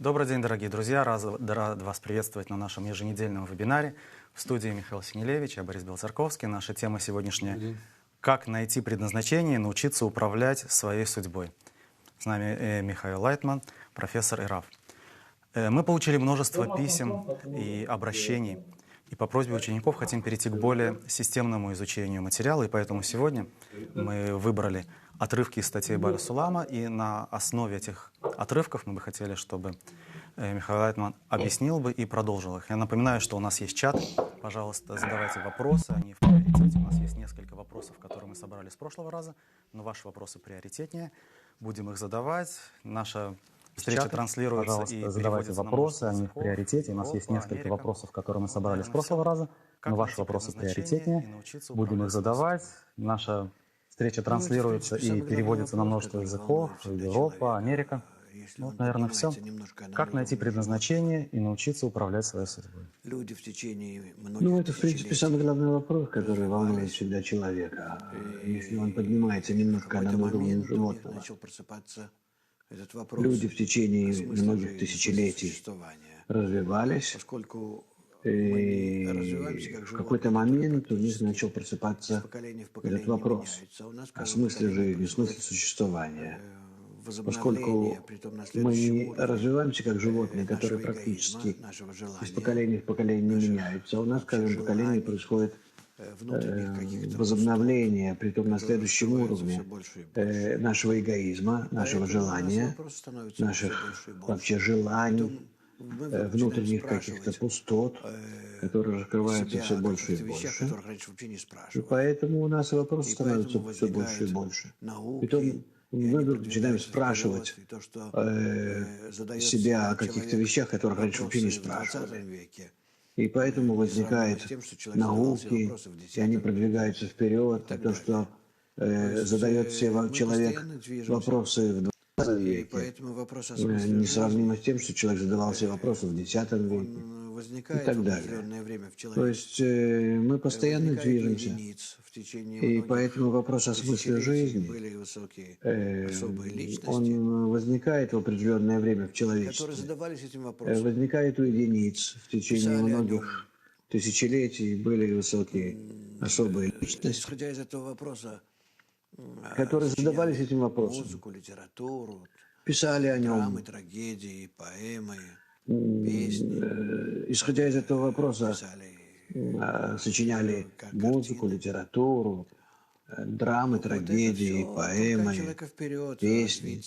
Добрый день, дорогие друзья! Рад вас приветствовать на нашем еженедельном вебинаре. В студии Михаил Синелевич, я Борис Белоцерковский. Наша тема сегодняшняя — «Как найти предназначение и научиться управлять своей судьбой». С нами Михаил Лайтман, профессор ИРАФ. Мы получили множество писем и обращений, и по просьбе учеников хотим перейти к более системному изучению материала, и поэтому сегодня мы выбрали отрывки из статей Баля Сулама, и на основе этих отрывков мы бы хотели, чтобы Михаил Лайтман объяснил бы и продолжил их. Я напоминаю, что у нас есть чат. Пожалуйста, задавайте вопросы, они в приоритете. У нас есть несколько вопросов, которые мы собрали с прошлого раза, но ваши вопросы приоритетнее. Будем их задавать. Наша встреча транслируется и задавайте вопросы, они в приоритете. У нас есть несколько вопросов, которые мы собрали с прошлого раза, но ваши вопросы приоритетнее. Будем их задавать. Наша встреча транслируется и переводится на множество языков. Европа, Америка. Вот, наверное, все. Как найти предназначение и научиться управлять своей судьбой? Это, в принципе, самый главный вопрос, который волнует всегда человека. Если он поднимается немножко над уровнем животного. Люди в течение многих тысячелетий развивались, и в какой-то момент у них начал просыпаться этот вопрос о смысле жизни, смысле существования. Поскольку мы не развиваемся как животные, которые практически из поколения в поколение не меняются, а у нас в каждом поколении происходит возобновление, притом на следующем уровне нашего эгоизма, нашего желания, наших вообще желаний, внутренних каких-то пустот, которые раскрываются все больше и больше. И поэтому у нас вопросы становятся все больше и больше. Притом мы начинаем спрашивать себя о каких-то вещах, которых раньше вообще не спрашивали. И поэтому возникают науки, и они продвигаются вперед. То, что задает человек вопросы в 20 веке, несравнимо с тем, что человек задавал себе вопросы в X веке и так далее. То есть мы постоянно движемся. И поэтому вопрос о смысле жизни, он возникает в определенное время в человечестве. Возникает у единиц в течение многих тысячелетий, были высокие особые личности, которые задавались этим вопросом, писали о нем. Исходя из этого вопроса, сочиняли музыку, литературу, драмы, трагедии, поэмы, песни,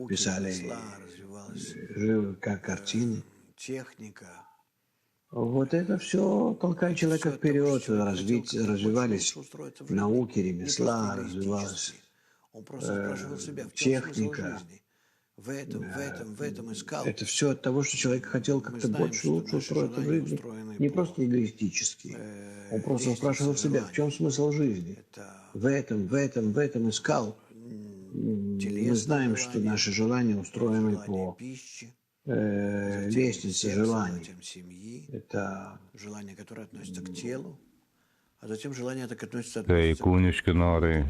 писали как картины. Вот это все толкает человека вперед, развивались науки, ремесла, развивалась техника. Это все от того, что человек хотел как-то больше, лучше устроиться в жизни. Не просто эгоистически. Он просто спрашивал себя, в чем смысл жизни. В этом искал. Мы знаем, что наши желания устроены по лестнице желаний. Это Tai kūniški norai,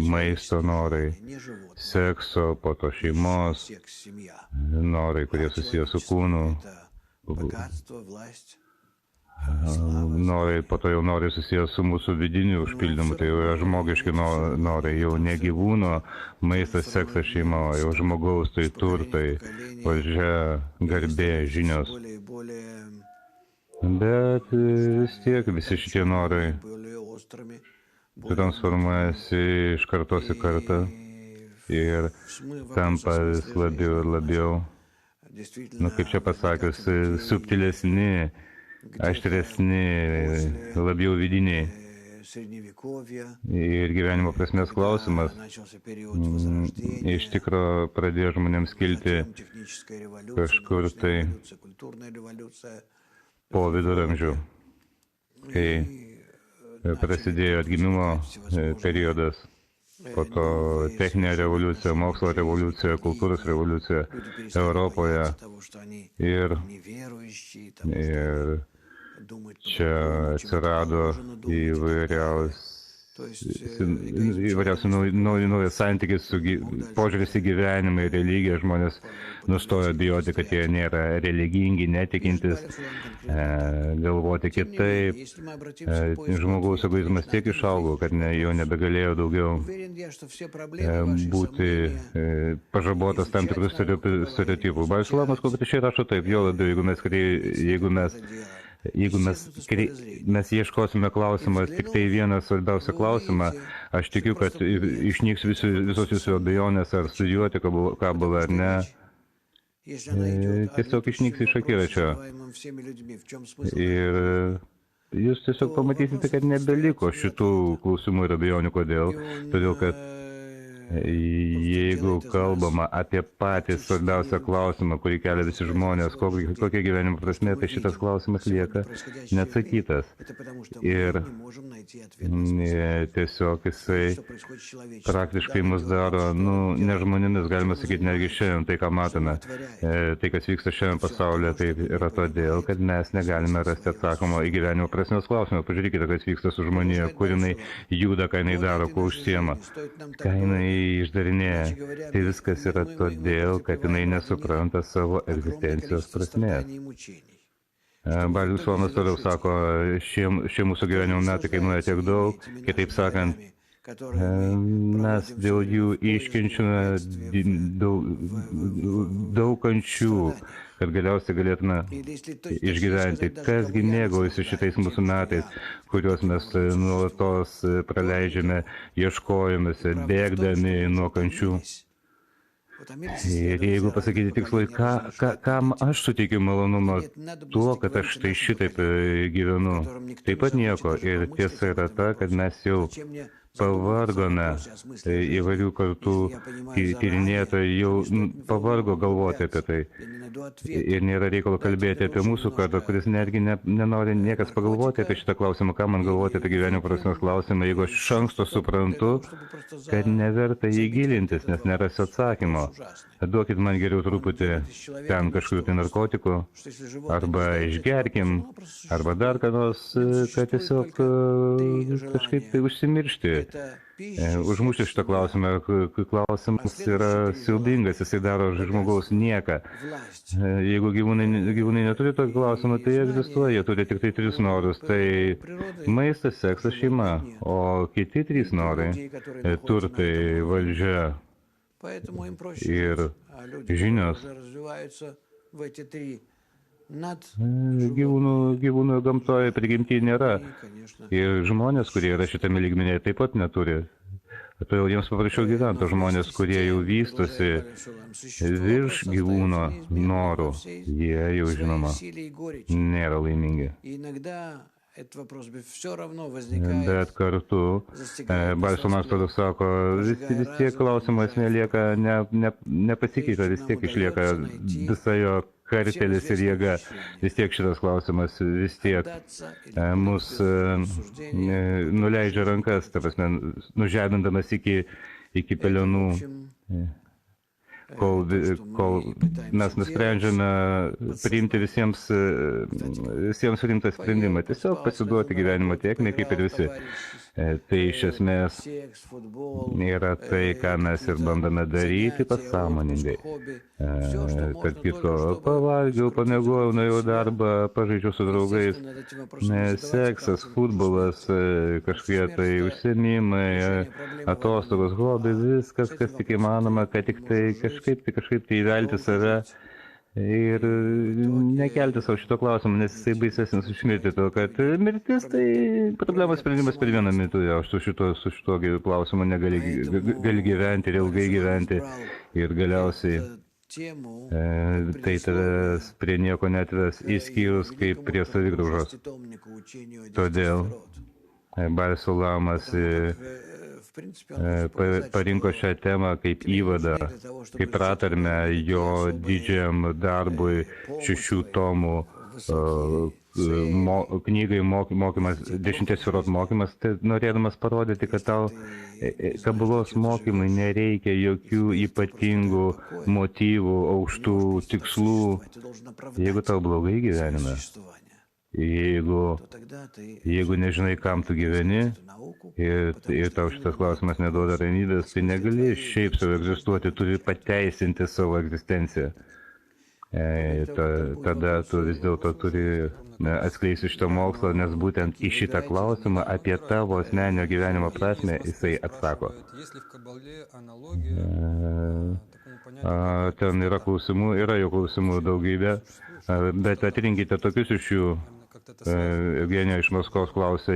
maisto norai, sekso, po to šeimos, norai, kurie susiję su kūnu, norai, po to jau norai susiję su mūsų vidiniu užpildymu, tai jau yra žmogiški norai, jau ne gyvūno, maistas, seksas, šeima, jau žmogaus, tai turtai, valdžia, garbė, žinios. Bet vis tiek visi šitie norai transformuojasi iš kartos į kartą ir tampa vis labiau ir labiau, kaip čia pasakius, subtilesni, aštresni, labiau vidiniai. Ir gyvenimo prasmės klausimas iš tikro pradėjo žmonėms kilti kažkur tai po viduramžių, kai prasidėjo atgimimo periodas, po to techninė revoliucija, mokslo revoliucija, kultūros revoliucija Europoje ir čia atsirado įvairiausi įvairiausių naujų santykių su požiūris į gyvenimą ir religiją, žmonės nustojo bijoti, kad jie nėra religingi, netikintis, galvoti kitaip. Žmogaus egoizmas tiek išaugo, kad jau nebegalėjo daugiau būti pažabotas tam tikrų stereotipų. Islamas konkrečiai rašo taip, jo labiau, jeigu mes ieškosime klausimą, tik tai vieną svarbiausią klausimą, aš tikiu, kad išnyks visos jūsų abejonės, ar studijuoti kabalą ar ne. Tiesiog išnyks iš akiračio. Ir jūs tiesiog pamatysite, kad nebeliko šitų klausimų ir abejonių. Kodėl? Todėl, kad jeigu kalbama apie patį svarbiausią klausimą, kurį kelia visi žmonės, kokia gyvenimo prasmė, tai šitas klausimas lieka neatsakytas. Ir tiesiog jisai praktiškai mus daro, ne žmonėmis, galima sakyti, netgi šiandien tai, ką matome. Tai, kas vyksta šiandien pasaulyje, tai yra todėl, kad mes negalime rasti atsakymo į gyvenimo prasmės klausimą. Pažiūrėkite, kas vyksta su žmonija, kur jinai juda, ką jinai daro, kuo užsiema, ką jinai išdarinėja. Tai viskas yra todėl, kad jinai nesupranta savo egzistencijos prasmės. Balius Svanas toliau sako, šie mūsų gyvenimo metai kainuoja tiek daug, kitaip sakant, mes dėl jų iškenčiame daug kančių, kad galiausiai galėtume išgyventi. Kasgi mėgaujasi šitais mūsų metais, kuriuos mes nuolatos praleidžiame ieškojimuose, bėgdami nuo kančių. Ir jeigu pasakyti tikslai, kam aš suteikiu malonumą tuo, kad aš tai šitaip gyvenu, taip pat nieko. Ir tiesa yra ta, kad mes jau pavargome, įvairių kartų tyrinėtojai jau pavargo galvoti apie tai. Ir nėra reikalo kalbėti apie mūsų kartą, kuris netgi nenori niekas pagalvoti apie šitą klausimą, ką man galvoti apie gyvenimo prasmės klausimą, jeigu aš iš anksto suprantu, kad neverta jį gilintis, nes nerasiu atsakymo. Duokit man geriau truputį ten kažkokių tai narkotikų, arba išgerkim, arba dar ką nors, kad tiesiog kažkaip tai užsimiršti. Užmušti šitą klausimą. Klausimas yra siaubingas, jisai daro žmogaus nieką. Jeigu gyvūnai neturi tokį klausimą, tai jie egzistuoja, jie turi tik tai 3 norus. Tai maistas, seksas, šeima, o kiti 3 norai - turtai, valdžia ir žinios. Gyvūnų gamtoje prigimty nėra. Ir žmonės, kurie yra šitame lygmenyje, taip pat neturi. Todėl jiems paprašiau gyventi. Žmonės, kurie jau vystosi virš gyvūno norų, jie jau, žinoma, nėra laimingi. Bet kartu, Balsonas tada sako, vis tiek klausimas nelieka, nepasikeitė, vis tiek išlieka visa jo kartelis ir jėga. Vis tiek šitas klausimas vis tiek mus nuleidžia rankas, ta prasme, nužemindamas iki pelenų. Kol mes nusprendžiame priimti visiems rimtą sprendimą, tiesiog pasiduoti gyvenimo tėkmei kaip ir visi. Tai iš esmės yra tai, ką mes ir bandome daryti pasąmoningai. Tarp kitko, pavalgiau, pamiegojau, nuėjau darbą, pažaidžiau su draugais, seksas, futbolas, kažkokie tai užsiėmimai, atostogos, hobiai, viskas, kas tik įmanoma, kad tik tai kažkaip tai įvelti save ir nekelti savo šito klausimą, nes jisai baisesnis už mirtį, to, kad mirtis tai problemos sprendimas per vieną minutę, o su šito klausimu negali gyventi ir ilgai gyventi ir galiausiai tai tavęs prie nieko netves išskyrus kaip prie savigraužos. Todėl Balsulamas parinko šią temą kaip įvadą, kaip pratarmę jo didžiam darbui 6 tomų knygai mokymas, 10 sferot mokymas, tai norėdamas parodyti, kad tau kabalos mokymai nereikia jokių ypatingų motyvų, aukštų tikslų, jeigu tau blogai gyvenime. Jeigu nežinai, kam tu gyveni ir tau šitas klausimas neduoda ramybės, tai negali šiaip savo egzistuoti, turi pateisinti savo egzistenciją. Tada tu vis dėlto turi atskleisti šitą mokslą, nes būtent į šitą klausimą apie tavo asmeninio gyvenimo prasmę jisai atsako. Ten yra klausimų, yra jau klausimų daugybė, bet atrinkite tokius iš jų. Eugenija iš Maskvos klausė,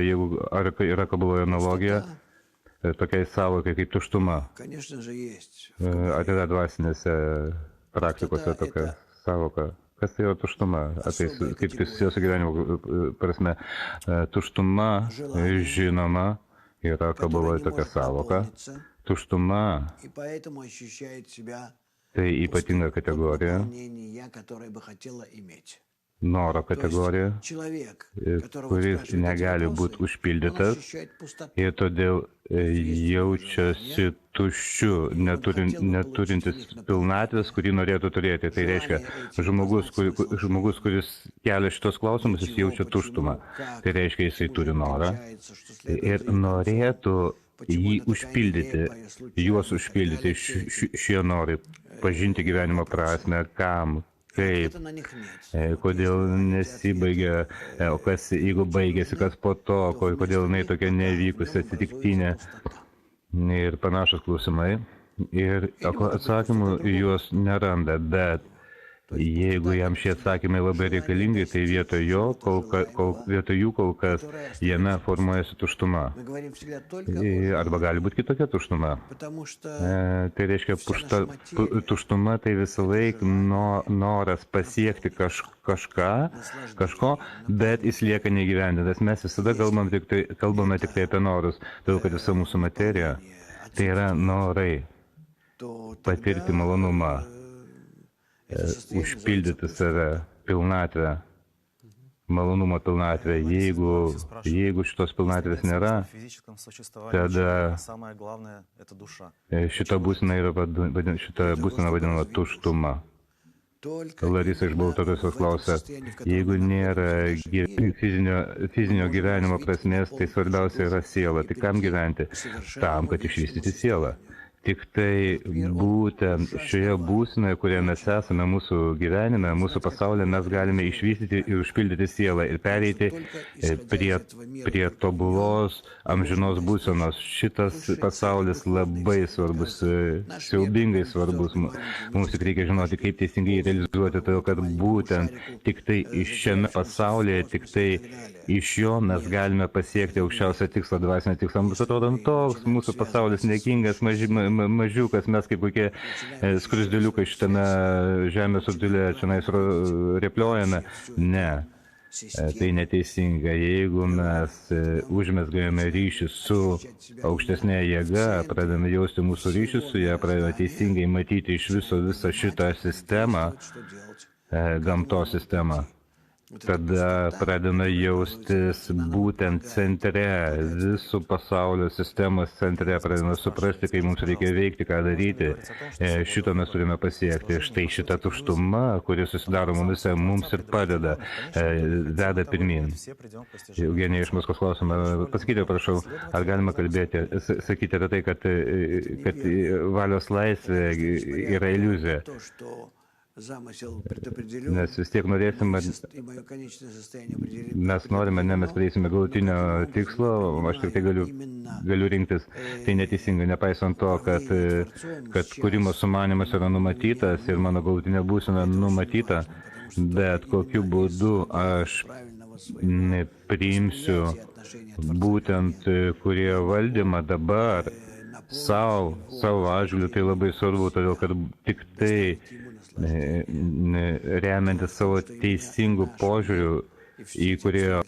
ar yra kabuloje analogija tokiai savokai kaip tuštuma. Ar yra dvasinėse praktikose tokia savoka? Kas tai yra tuštuma? Kaip tai susijęs su gyvenimo prasme? Tuštuma, žinoma, yra kabuloje tokia savoka. Tuštuma tai ypatinga kategorija. Noro kategorija, kuris negali būti užpildytas ir todėl jaučiasi tuščiu, neturintis pilnatvės, kurį norėtų turėti. Tai reiškia, žmogus, kuris kelia šitos klausimus, jis jaučia tuštumą. Tai reiškia, jisai turi norą ir norėtų jį užpildyti, juos užpildyti, šie norai, pažinti gyvenimo prasme, kam, kaip, kodėl nesibaigia, o kas, jeigu baigėsi, kas po to, kodėl jinai tokia nevykusi, atsitiktinė ir panašus klausimai. Ir atsakymų juos neranda, bet jeigu jam šie atsakymai labai reikalingi, tai vietoj jų kol kas jame formuojasi tuštuma. Arba gali būti kitokia tuštuma. Tai reiškia, tuštuma tai visą laiką noras pasiekti kažko, bet jis lieka neįgyvendintas. Mes visada kalbame tik tai apie norus, todėl kad visa mūsų materija tai yra norai patirti malonumą, užpildyti save, pilnatvę, malonumo pilnatvę. Jeigu šitos pilnatvės nėra, tada šita būsena vadinama tuštuma. Larisa iš Baltarusijos klausia, jeigu nėra fizinio gyvenimo prasmės, tai svarbiausia yra siela. Tai kam gyventi? Tam, kad išvystyti sielą. Tik tai būtent šioje būsenoje, kurioje mes esame mūsų gyvenime, mūsų pasaulyje, mes galime išvystyti ir užpildyti sielą ir pereiti prie tobulos amžinos būsenos. Šitas pasaulis labai svarbus, siaubingai svarbus. Mums tik reikia žinoti, kaip teisingai realizuoti, todėl kad būtent tik tai iš šiame pasaulyje, tik tai iš jo mes galime pasiekti aukščiausią tikslą, dvasinę tikslą. Mums atrodo, toks mūsų pasaulis nekingas, mažiukas, mes kaip kokie skruzdėliukai šitame žemės rutulėje čionais repliojame. Ne, tai neteisinga. Jeigu mes užmezgame ryšį su aukštesnė jėga, pradedame jausti mūsų ryšį su ją, pradedame teisingai matyti iš visą šitą sistemą, gamtos sistemą, tada pradedame jaustis būtent centre, visų pasaulio sistemos centre, pradedame suprasti, kai mums reikia veikti, ką daryti. Šito mes turime pasiekti. Štai šita tuštuma, kuri susidaro mumise, mums ir padeda, veda pirmin. Eugenija iš Maskvos klausimą, pasakyti, prašau, ar galima kalbėti, sakyti apie tai, kad valios laisvė yra iliuzija. Nes vis tiek norėsim, mes norime, mes prieisime galutinio tikslo, aš tik tai galiu rinktis. Tai neteisinga, nepaisant to, kad kūrimo sumanymas yra numatytas ir mano galutinė būsena numatyta, bet kokiu būdu aš priimsiu būtent kurie valdymą dabar savo atžvilgiu, tai labai svarbu, todėl kad tik tai remiantis savo teisingų požiūrių, į kurie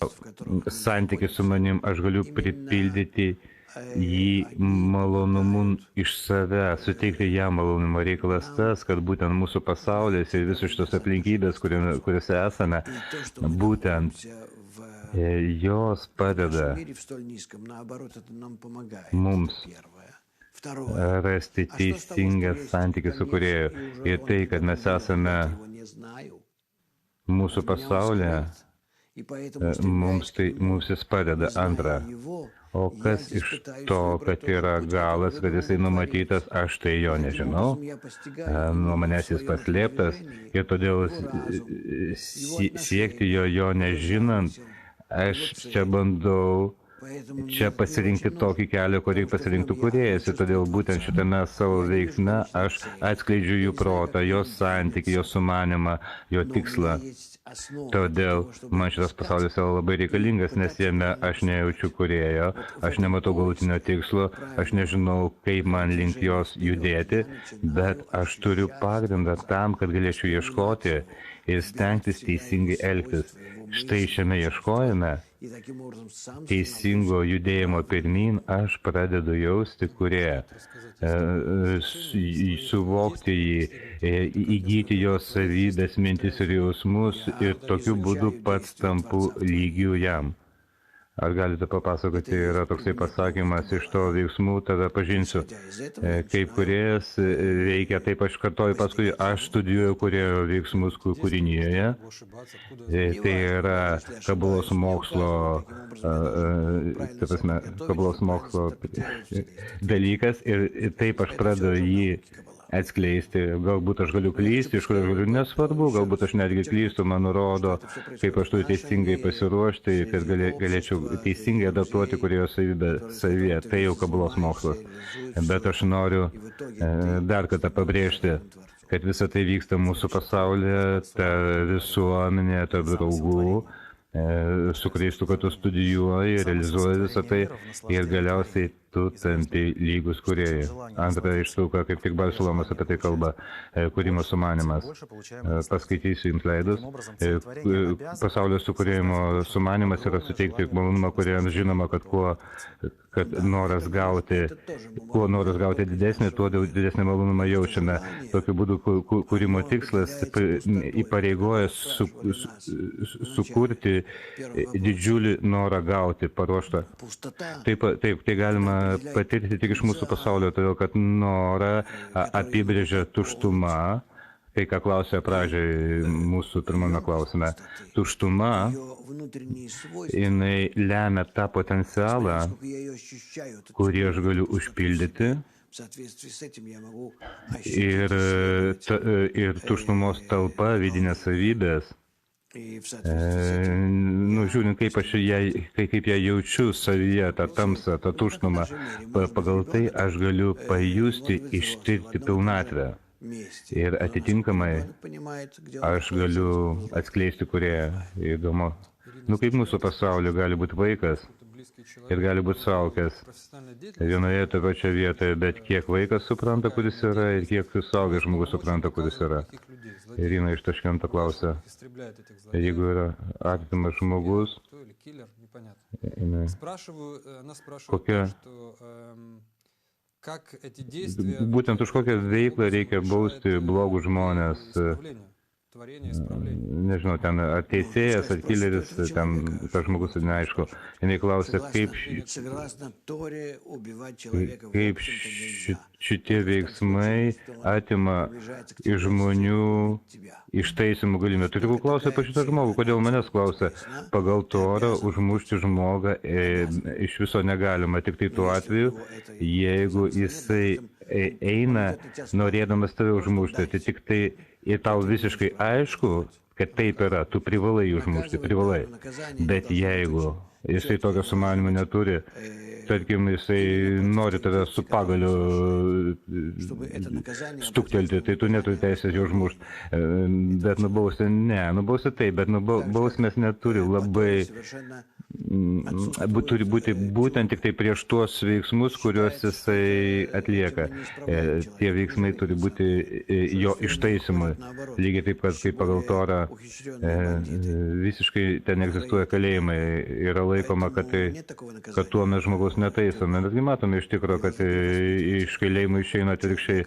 santykį su manim aš galiu pripildyti jį malonumu iš savęs, suteikti jam malonumą. Reikalas tas, kad būtent mūsų pasaulis ir visos šitos aplinkybės, kuriuose esame, būtent jos padeda mums rasti teisingą santykį su Kūrėju. Ir tai, kad mes esame mūsų pasaulyje, mums jis padeda. Antra, o kas iš to, kad yra galas, kad jisai numatytas, aš tai jo nežinau, nuo manęs jis paslėptas ir todėl siekti jo nežinant, aš čia bandau pasirinkti tokį kelią, kurį pasirinktų kūrėjas. Ir todėl būtent šitame savo veiksme aš atskleidžiu jų protą, jo santykį, jo sumanimą, jo tikslą. Todėl man šitas pasaulis yra labai reikalingas, nes jame aš nejaučiu kūrėjo, aš nematau galutinio tikslo, aš nežinau, kaip man link jos judėti, bet aš turiu pagrindą tam, kad galėčiau ieškoti ir stengtis teisingai elgtis. Štai šiame ieškojime teisingo judėjimo pirmyn aš pradedu jausti kūrėją, suvokti jį, įgyti jos savybės, mintis ir jausmus ir tokiu būdu pats tampu lygiu jam. Ar galite papasakoti, yra toksai pasakymas, iš to veiksmų tada pažinsiu. Kaip kūrėjas veikia, taip aš kartoju paskui, aš studijuoju kūrėjo veiksmus kūrinyje. Tai yra kabalos mokslo dalykas ir taip aš pradedu jį atskleisti. Galbūt aš galiu klysti, iš kur aš galiu nesvarbu, galbūt aš netgi klystu, man nurodo, kaip aš turiu teisingai pasiruošti, kad galėčiau teisingai adaptuoti kūrėjo savyje. Tai jau kabalos mokslas. Bet aš noriu dar kartą pabrėžti, kad visa tai vyksta mūsų pasaulyje, ta visuomenė, ta draugų, su kuriais tu kartu studijuoji, realizuoji visą tai ir galiausiai tu tampi lygus kūrėjai. Antra ištrauka, kaip tik Balšalomas apie tai kalba, kūrimo sumanimas. Paskaitysiu jums leidus. Pasaulio sukūrėjimo sumanimas yra suteikti malonumą kūrėjams. Žinoma, kad noras gauti didesnį, tuo didesnį malonumą jaučiame. Tokiu būdu kūrimo tikslas įpareigoja sukurti didžiulį norą gauti, paruoštą. Taip, tai galima patirti tik iš mūsų pasaulio, todėl kad norą apibrėžia tuštuma, kai ką klausė pradžiai mūsų pirmame klausime. Tuštuma, jinai lemia tą potencialą, kurį aš galiu užpildyti. Ir tuštumos talpa, vidinės savybės, žiūrint, kaip ją jaučiu savyje, tą tamsą, tą tuštumą, pagal tai aš galiu pajusti, ištirti pilnatvę. Ir atitinkamai aš galiu atskleisti kūrėją. Įdomu. Kaip mūsų pasaulyje gali būti vaikas ir gali būti suaugęs vienoje toje pačioje vietoje, bet kiek vaikas supranta, kuris yra, ir kiek suaugęs žmogus supranta, kuris yra. Irina iš Taškento klausia, jeigu yra artimas žmogus, būtent už kokią veiklą reikia bausti blogus žmonės. Nežinau, ten ar teisėjas, ar kileris, ten tas žmogus neaišku. Jis klausia, kaip šitie veiksmai atima iš žmonių ištaisimų galimybę. Tai tik klausia apie šitą žmogų, kodėl manęs klausia. Pagal Torą užmušti žmogą iš viso negalima, tik tai tuo atveju, jeigu jisai eina norėdamas tave užmušti, tai tik tai ir tau visiškai aišku, kad taip yra, tu privalai užmušti, privalai. Bet jeigu jisai tokio sumanimo neturi, tarkim, jisai nori tave su pagaliu stuktelti, tai tu neturi teisės jo užmušti. Bet nubausti taip, bet bausmės neturi labai, turi būti būtent tik tai prieš tuos veiksmus, kuriuos jisai atlieka. Tie veiksmai turi būti jo ištaisimui. Lygiai taip, kaip pagal Torą visiškai ten egzistuoja kalėjimai. Yra laikoma, kad tuo mes žmogaus netaisome. Netgi matome iš tikro, kad iš kalėjimų išeina atvirkščiai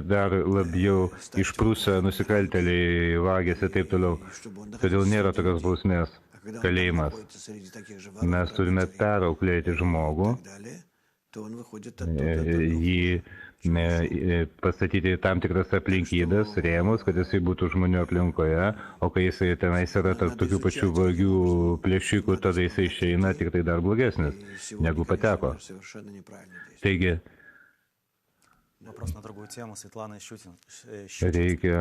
dar labiau išprusę nusikaltėliai, vagės ir taip toliau. Todėl nėra tokios bausmės. Kalėjimas. Mes turime perauklėti žmogų, jį pastatyti tam tikras aplinkybės, rėmus, kad jisai būtų žmonių aplinkoje, o kai jisai tenais yra tarp tokių pačių vagių plėšikų, tada jisai išeina tik tai dar blogesnis, negu pateko. Taigi, reikia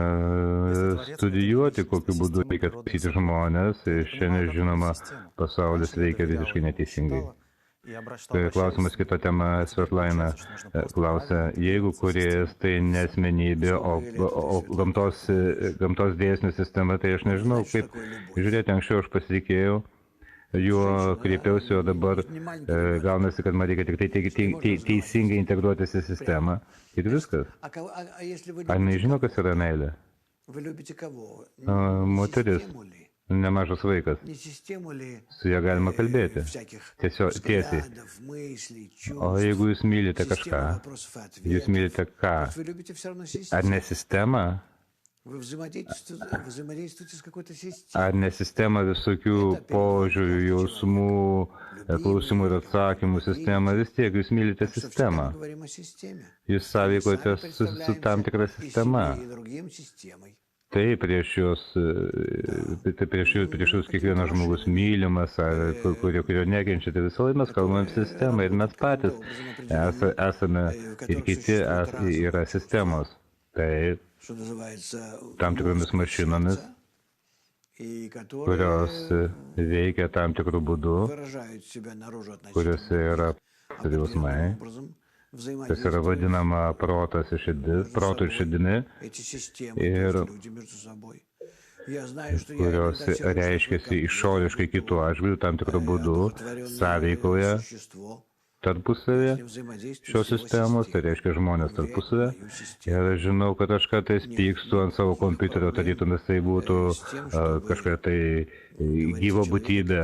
studijuoti, kokiu būdu reikia taisyti žmonės. Šiandien, žinoma, pasaulis veikia visiškai neteisingai. Klausimas kita tema, Svetlana klausia, jeigu kūrėjas tai nesmenybė, o gamtos dėsnių sistema, tai aš nežinau, kaip žiūrėti, anksčiau aš pasitikėjau, juo kreipiausi, o dabar gaunasi, kad man reikia tik tai teisingai integruotis į sistemą ir viskas. Ar nežinau, kas yra meilė? Moteris. Nemažas vaikas. Su ja galima kalbėti. Tiesiai. O jeigu jūs mylite kažką, jūs mylite ką? Ar ne sistemą? Ar ne sistema visokių požiūrių, jausmų, klausimų ir atsakymų sistema? Vis tiek jūs mylite sistemą. Jūs sąveikote su tam tikra sistema. Tai prieš jūs kiekvienas žmogus mylimas, ar kurio nekenčia, tai visą laiką mes kalbame apie sistemą ir mes patys esame ir kiti yra sistemos. Taip, tam tikromis mašinomis, kurios veikia tam tikrų būdų, kuriuose yra jausmai. Tas yra vadinama protas ir širdis, proto ir širdimi, ir kurios reiškiasi išoriškai kitų atžvilgių, tam tikrų būdų, sąveikoje tarpusavėje šios sistemos, tai reiškia žmonės tarpusavėje. Ir aš žinau, kad aš kartais pykstu ant savo kompiuterio, tarytum jisai būtų kažkokia tai gyvo būtybė.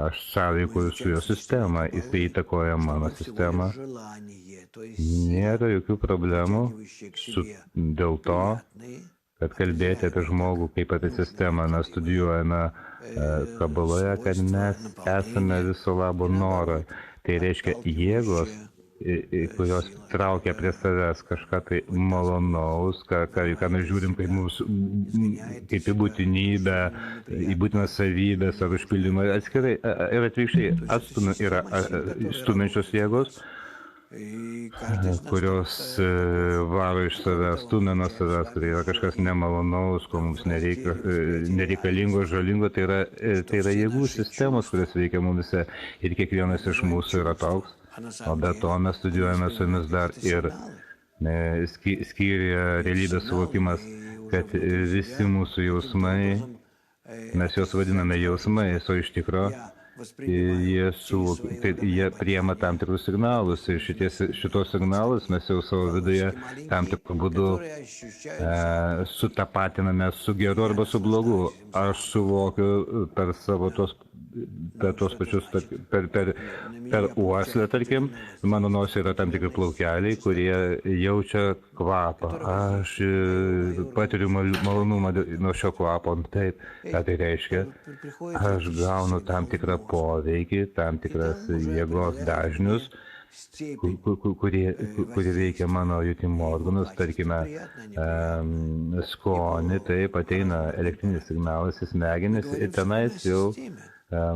Aš sąveikoju su jo sistema, jisai įtakoja mano sistemą. Nėra jokių problemų dėl to, kad kalbėti apie žmogų kaip apie sistemą. Mes studijuojame Kabaloje, kad mes esame viso labo noro. Tai reiškia jėgos, kurios traukia prie savęs kažką tai malonaus, ką mes žiūrim kaip į būtinybę, į būtinas savybės ar užpildymą. Atskirai ir atvirkščiai yra stumiančios jėgos, kurios varo iš savęs, stumia nuo savęs, tai yra kažkas nemalonaus, ko mums nereikalingo, žalingo, tai yra jėgų sistemos, kurios veikia mumise ir kiekvienas iš mūsų yra toks. O be to mes studijuojame su jumis dar ir skyriuje realybės suvokimas, kad visi mūsų jausmai, mes juos vadiname jausmais, o iš tikro jie priema tam tikrus signalus ir šitos signalus mes jau savo viduje tam tikrų būdų sutapatiname su geru arba su blogu. Aš suvokiu per savo tos pačius, per uoslę, tarkim, mano nosį yra tam tikri plaukeliai, kurie jaučia kvapą. Aš patiriu malonumą nuo šio kvapo. Taip, ką tai reiškia? Aš gaunu tam tikrą poveikį, tam tikras jėgos dažnius, kurie veikia mano jutimo organus, tarkime, skonį, taip ateina elektrinis signalas į smegenis ir tenais jau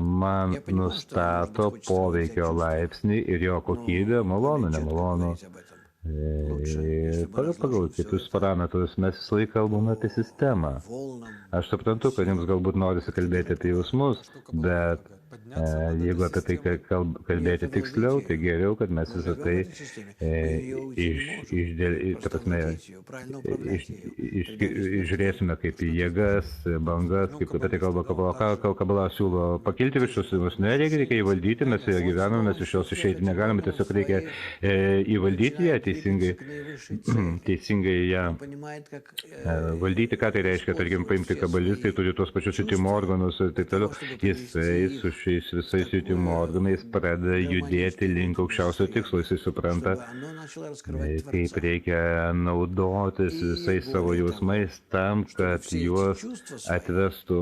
man nustato poveikio laipsnį ir jo kokybę, malonu, nemalonu. Pagal kitus parametrus mes visą laiką kalbame apie sistemą. Aš suprantu, kad jums galbūt norisi kalbėti apie jausmus, bet jeigu apie tai kalbėti tiksliau, tai geriau, kad mes visą tai žiūrėsime kaip į jėgas, bangas, kaip apie tai kalba Kabala. Kabala siūlo pakilti viršus, reikia įvaldyti, mes joje gyvename, mes iš jos išeiti negalime, tiesiog reikia įvaldyti ją teisingai ją valdyti. Ką tai reiškia, tarkim, paimti kabalistai, turi tuos pačius jutimo organus ir taip toliau. Jisai su šiais visais jutimo organais pradeda judėti link aukščiausio tikslo, jisai supranta, kaip reikia naudotis visais savo jausmais tam, kad juos atvestų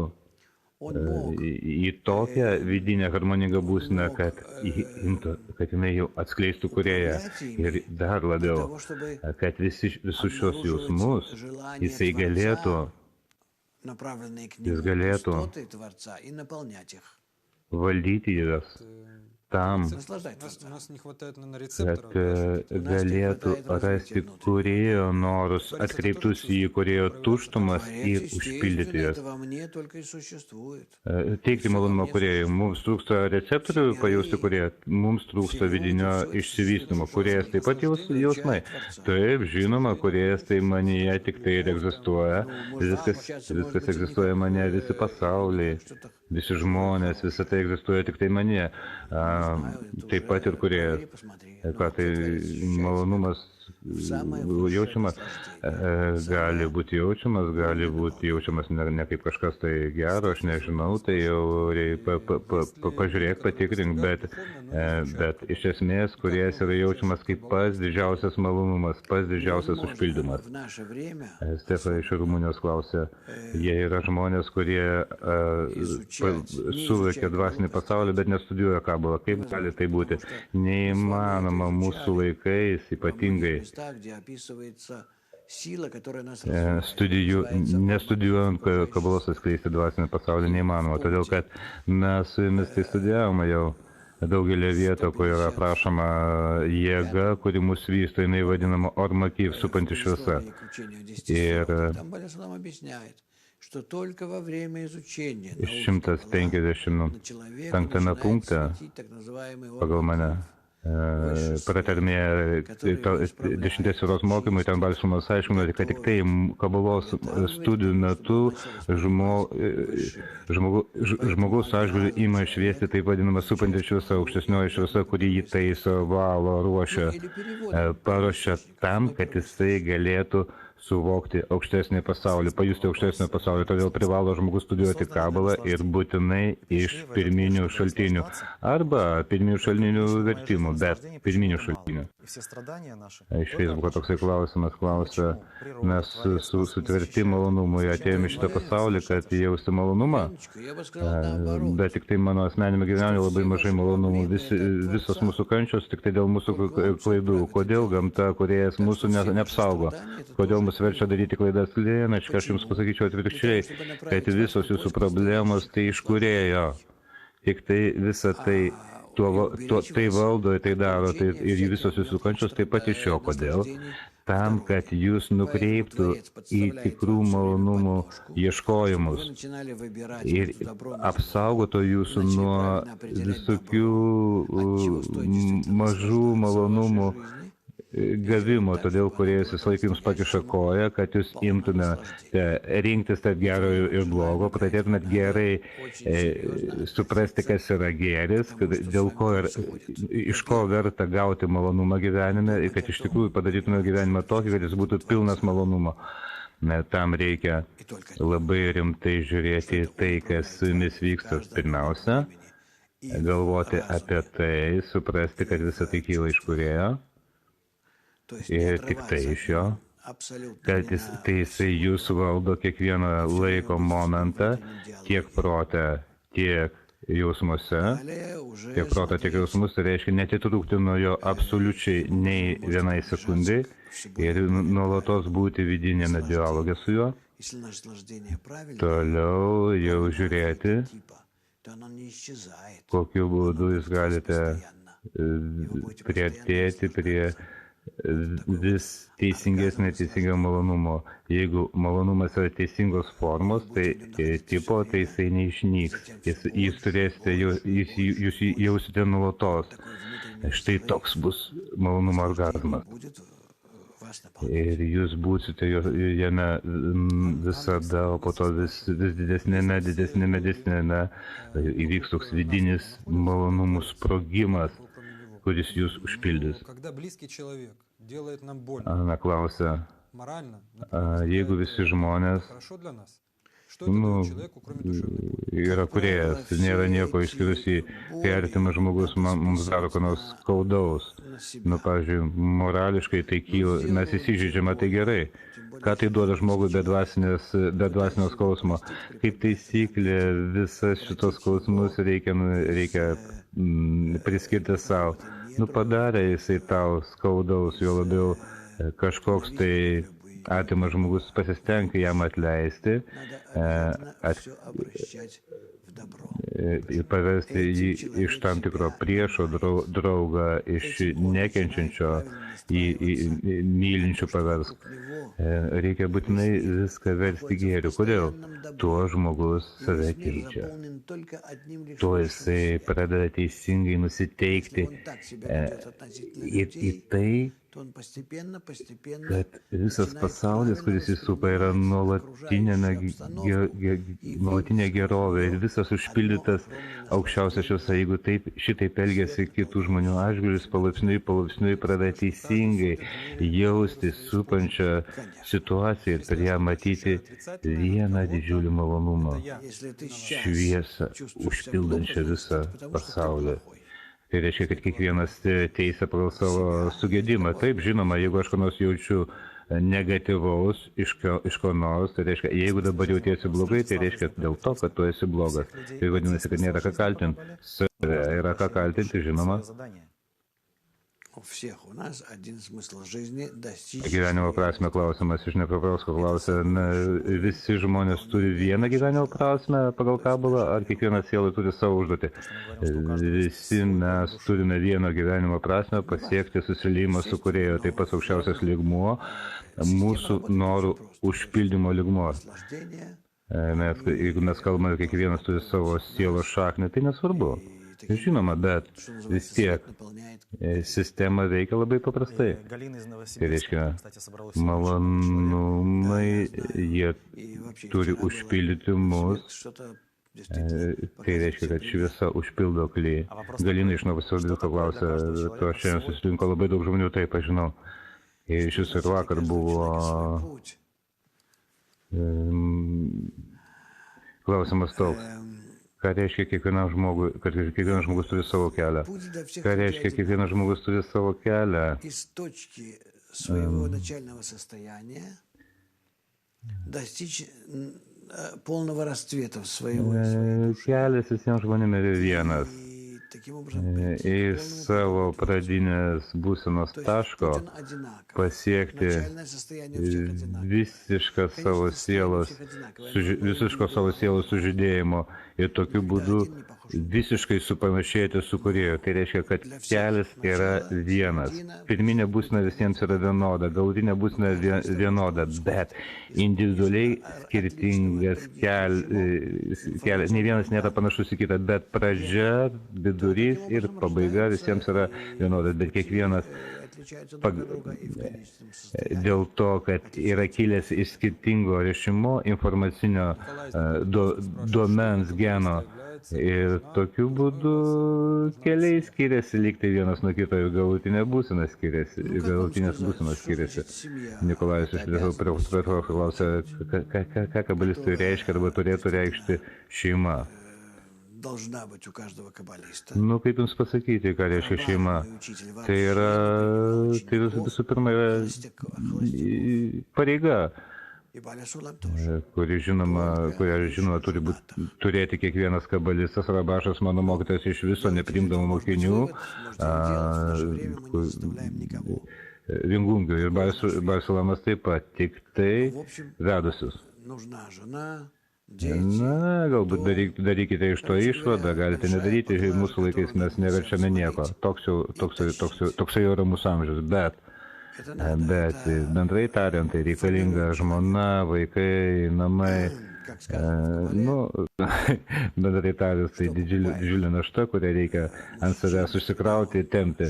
į tokią vidinę harmoningą būseną, kad jinai jau atskleistų kūrėją ir dar labiau, kad visus šios jausmus jis galėtų valdyti juos tam, kad galėtų rasti kūrėjo norus, atkreiptus į kūrėjo tuštumas ir užpildyti jas. Teikti malonumą kūrėjui. Mums trūksta receptorių pajausti kūrėją, mums trūksta vidinio išsivystymo. Kūrėjas taip pat jausmai. Taip, žinoma, kūrėjas tai manyje tik tai ir egzistuoja. Viskas egzistuoja manyje, visi pasauliai. Visi žmonės, visą tai egzistuoja tik tai manyje. Taip pat ir kūrėjas. Tai malonumas jaučiamas, gali būti jaučiamas ne kaip kažkas tai gero, aš nežinau, tai jau pažiūrėk, patikrink, bet iš esmės kūrėjas yra jaučiamas kaip pats didžiausias malonumas, pats didžiausias užpildymas. Stefa iš Rumunijos klausė, jie yra žmonės, kurie suvokia dvasinį pasaulį, bet nestudijuoja kabalą. Kaip gali tai būti? Neįmanoma mūsų laikais, ypatingai nestudijuojant kabalos atskleisti dvasinį pasaulį neįmanoma, todėl kad mes su jumis tai studijavome jau daugelį vietų, kur yra aprašoma jėga, kuri mus vysto, jinai vadinama Ormakyv, supanti šviesa. Ir 155 punkte pagal mane pratarmėje 10 sielos mokymui, ten Balsumas aiškino, kad tik tai kabalos studijų metu žmogaus atžvilgiu ima šviesti taip vadinama supanti šviesa, aukštesnioji šviesa, kuri jį taiso, valo, ruošia, paruošia tam, kad jisai galėtų suvokti aukštesnį pasaulį, pajusti aukštesnį pasaulį, todėl privalo žmogus studijuoti kabalą ir būtinai iš pirminių šaltinių arba pirminių šaltinių vertimų, bet pirminių šaltinių. Iš Facebooko toksai klausimas klausia, mes sutverti malonumui atėjome šitą pasaulį, kad jausti malonumą, bet tik tai mano asmenime gyvenime labai mažai malonumų, visos mūsų kančios tik tai dėl mūsų klaidų. Kodėl gamta, kūrėjas mūsų neapsaugo? Kodėl mus verčia daryti klaidas? Lienačka, aš jums pasakyčiau atvirkščiai, kad visos jūsų problemos tai iš kūrėjo. Tik tai visą tai tai valdo, tai daro, tai ir visos jūsų kančios taip pat iš jo. Kodėl? Tam, kad jūs nukreiptų į tikrų malonumų ieškojimus ir apsaugotų jūsų nuo visokių mažų malonumų gavimo, todėl kūrėjas visą laiką jums pakiša koją, kad jūs imtumėte rinktis tarp gero ir blogo, pradėtumėt gerai suprasti, kas yra gėris, dėl ko ir iš ko verta gauti malonumą gyvenime ir kad iš tikrųjų padarytume gyvenimą tokį, kad jis būtų pilnas malonumo. Tam reikia labai rimtai žiūrėti į tai, kas su jumis vyksta pirmiausia, galvoti apie tai, suprasti, kad visą tai kyla iš kūrėjo. Ir tik tai iš jo, kad jisai jūs valdo kiekvieną laiko momentą, tiek protą, tiek jausmuose, tiek protą, tiek jausmus, tai reiškia netitrūkti nuo jo absoliučiai nei vienai sekundai ir nuolatos būti vidinėme dialoge su juo. Toliau jau žiūrėti, kokiu būdu jūs galite priartėti prie vis teisingesnio teisingo malonumo. Jeigu malonumas yra teisingos formos, tai tipo, tai jisai neišnyks. Jūs turėsite, jūs jausite nuolatos. Štai toks bus malonumo orgazmas. Ir jūs būsite jame visada, o po to vis didesnėme, įvyks toks vidinis malonumų sprogimas, kuris jūs užpildys. Ana klausia, jeigu visi žmonės yra kūrėjas, nėra nieko išskyrus jį, kai artimas žmogus mums daro ko nors skaudaus. Pavyzdžiui, morališkai tai kyla, mes įsižeidžiame, tai gerai. Ką tai duoda žmogui be dvasinio skausmo? Kaip taisyklė, visas šitos skausmus reikia priskirti savo. Padarė jisai tau skaudaus, jo labiau kažkoks tai artimas žmogus pasistengia jam atleisti ir paversti jį iš tam tikro priešo draugą, iš nekenčiančio į mylinčių paversk. Reikia būtinai viską versti gėriu. Kodėl? Tuo žmogus save keičia. Tuo jisai pradeda teisingai nusiteikti į tai, kad visas pasaulis, kuris jį supa, yra nuolatinė gerovė ir visas užpildytas aukščiausia šviesa. Jeigu šitaip elgiasi kitų žmonių atžvilgiu, palaipsniui pradeda teisingai jausti supančią situaciją ir per ją matyti vieną didžiulį malonumą, šviesą, užpildančią visą pasaulį. Tai reiškia, kad kiekvienas teisia pagal savo sugedimą. Taip, žinoma, jeigu aš ko nors jaučiu negatyvaus iš ko nors, tai reiškia, jeigu dabar jautiesi blogai, tai reiškia dėl to, kad tu esi blogas. Tai vadinasi, kad nėra ką kaltinti. Yra ką kaltinti, žinoma. Gyvenimo prasme klausimas iš Nepraprausko klausia, visi žmonės turi vieną gyvenimo prasme pagal Kabulą, ar kiekviena siela turi savo užduotį? Visi mes turime vieną gyvenimo prasme pasiekti susiliejimą su Kūrėju, taip pat aukščiausias lygmuo, mūsų norų užpildymo lygmuo. Jeigu mes kalbame, kiekvienas turi savo sielos šaknį, tai nesvarbu. Žinoma, bet vis tiek sistema veikia labai paprastai. Tai reiškia, malonumai, jie turi užpildyti mus. Tai reiškia, kad šviesa užpildo klį. Galina iš Novosibirsko klausia, to šiandien susirinko labai daug žmonių, taip aš žinau. Ir šis ir vakar buvo klausimas toks. Ką reiškia kiekvienam žmogui, kad kiekvienas žmogus turi savo kelią? Ką reiškia kiekvienas žmogus turi savo kelią? Kelias visiems žmonėms yra vienas. Į savo pradinės būsenos taško pasiekti visišką savo sielos sužydėjimo ir tokiu būdu visiškai supanašėti su Kūrėju. Tai reiškia, kad kelias yra vienas. Pirminė būsena visiems yra vienoda, galutinė būsena vienoda, bet individualiai skirtingas kelias. Ne vienas nėra panašus į kitą, bet pradžia, vidurys ir pabaiga visiems yra vienodas, bet kiekvienas dėl to, kad yra kilęs iš skirtingo režimo informacinio duomens geno ir tokiu būdu keliai skiriasi, lyg tai vienas nuo kito ir galutinės būsenos skiriasi. Nikolajus iš Lietuvos klausia, ką kabalistai reiškia arba turėtų reikšti šeima. Kaip jums pasakyti, ką reiškia šeima? Tai visų pirma pareiga, kurią žinoma turi turėti kiekvienas kabalistas. Rabašas, mano mokytojas, iš viso neprimdavo mokinių, Vingungių ir Barsalamas taip pat, tik tai vedusius. Galbūt darykite iš to išvadą, galite nedaryti, mūsų laikais mes neverčiame nieko. Toksai jau yra mūsų amžius, bet bendrai tariant, tai reikalinga žmona, vaikai, namai. Bendrai tariant, tai didžiulė našta, kurią reikia ant savęs užsikrauti ir tempti.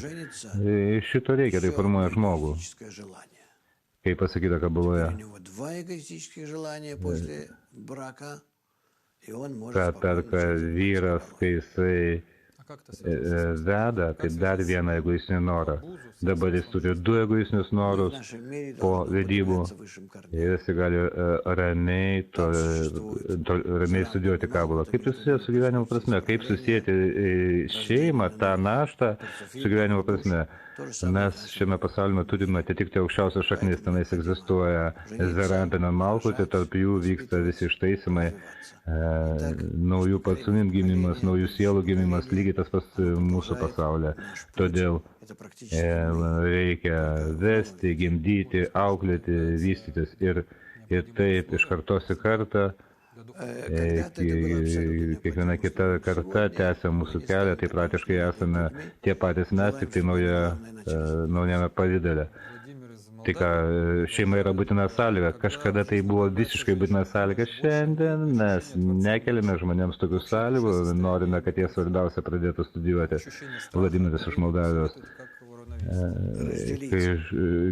Šito reikia, tai formuoja žmogų. Kaip pasakyta Kabuloje. Perka vyras, kai jisai veda, tai dar vieną egoistinį norą. Dabar jis turi 2 egoistinius norus po vedybų ir jis gali ramiai studijuoti kabulą. Kaip tai susijęs su gyvenimo prasme? Kaip susijęti šeimą, tą naštą su gyvenimo prasme? Mes šiame pasaulyme turime atitikti aukščiausios šaknis, tenais egzistuoja Zerampina Malkutė, tarp jų vyksta visi ištaisymai, naujų patsunim gimimas, naujų sielų gimimas, lygiai tas pas mūsų pasaulyje. Todėl reikia vesti, gimdyti, auklėti, vystytis ir taip iš kartos į kartą. Kiekviena kita karta tęsia mūsų kelią, tai praktiškai esame tie patys mes, tik tai naujame pavidale. Tai ką, šeima yra būtina sąlyga, kažkada tai buvo visiškai būtina sąlyga, šiandien mes nekeliame žmonėms tokių sąlygų, norime, kad jie svarbiausia pradėtų studijuoti. Vladimiras iš Moldavijos. Kai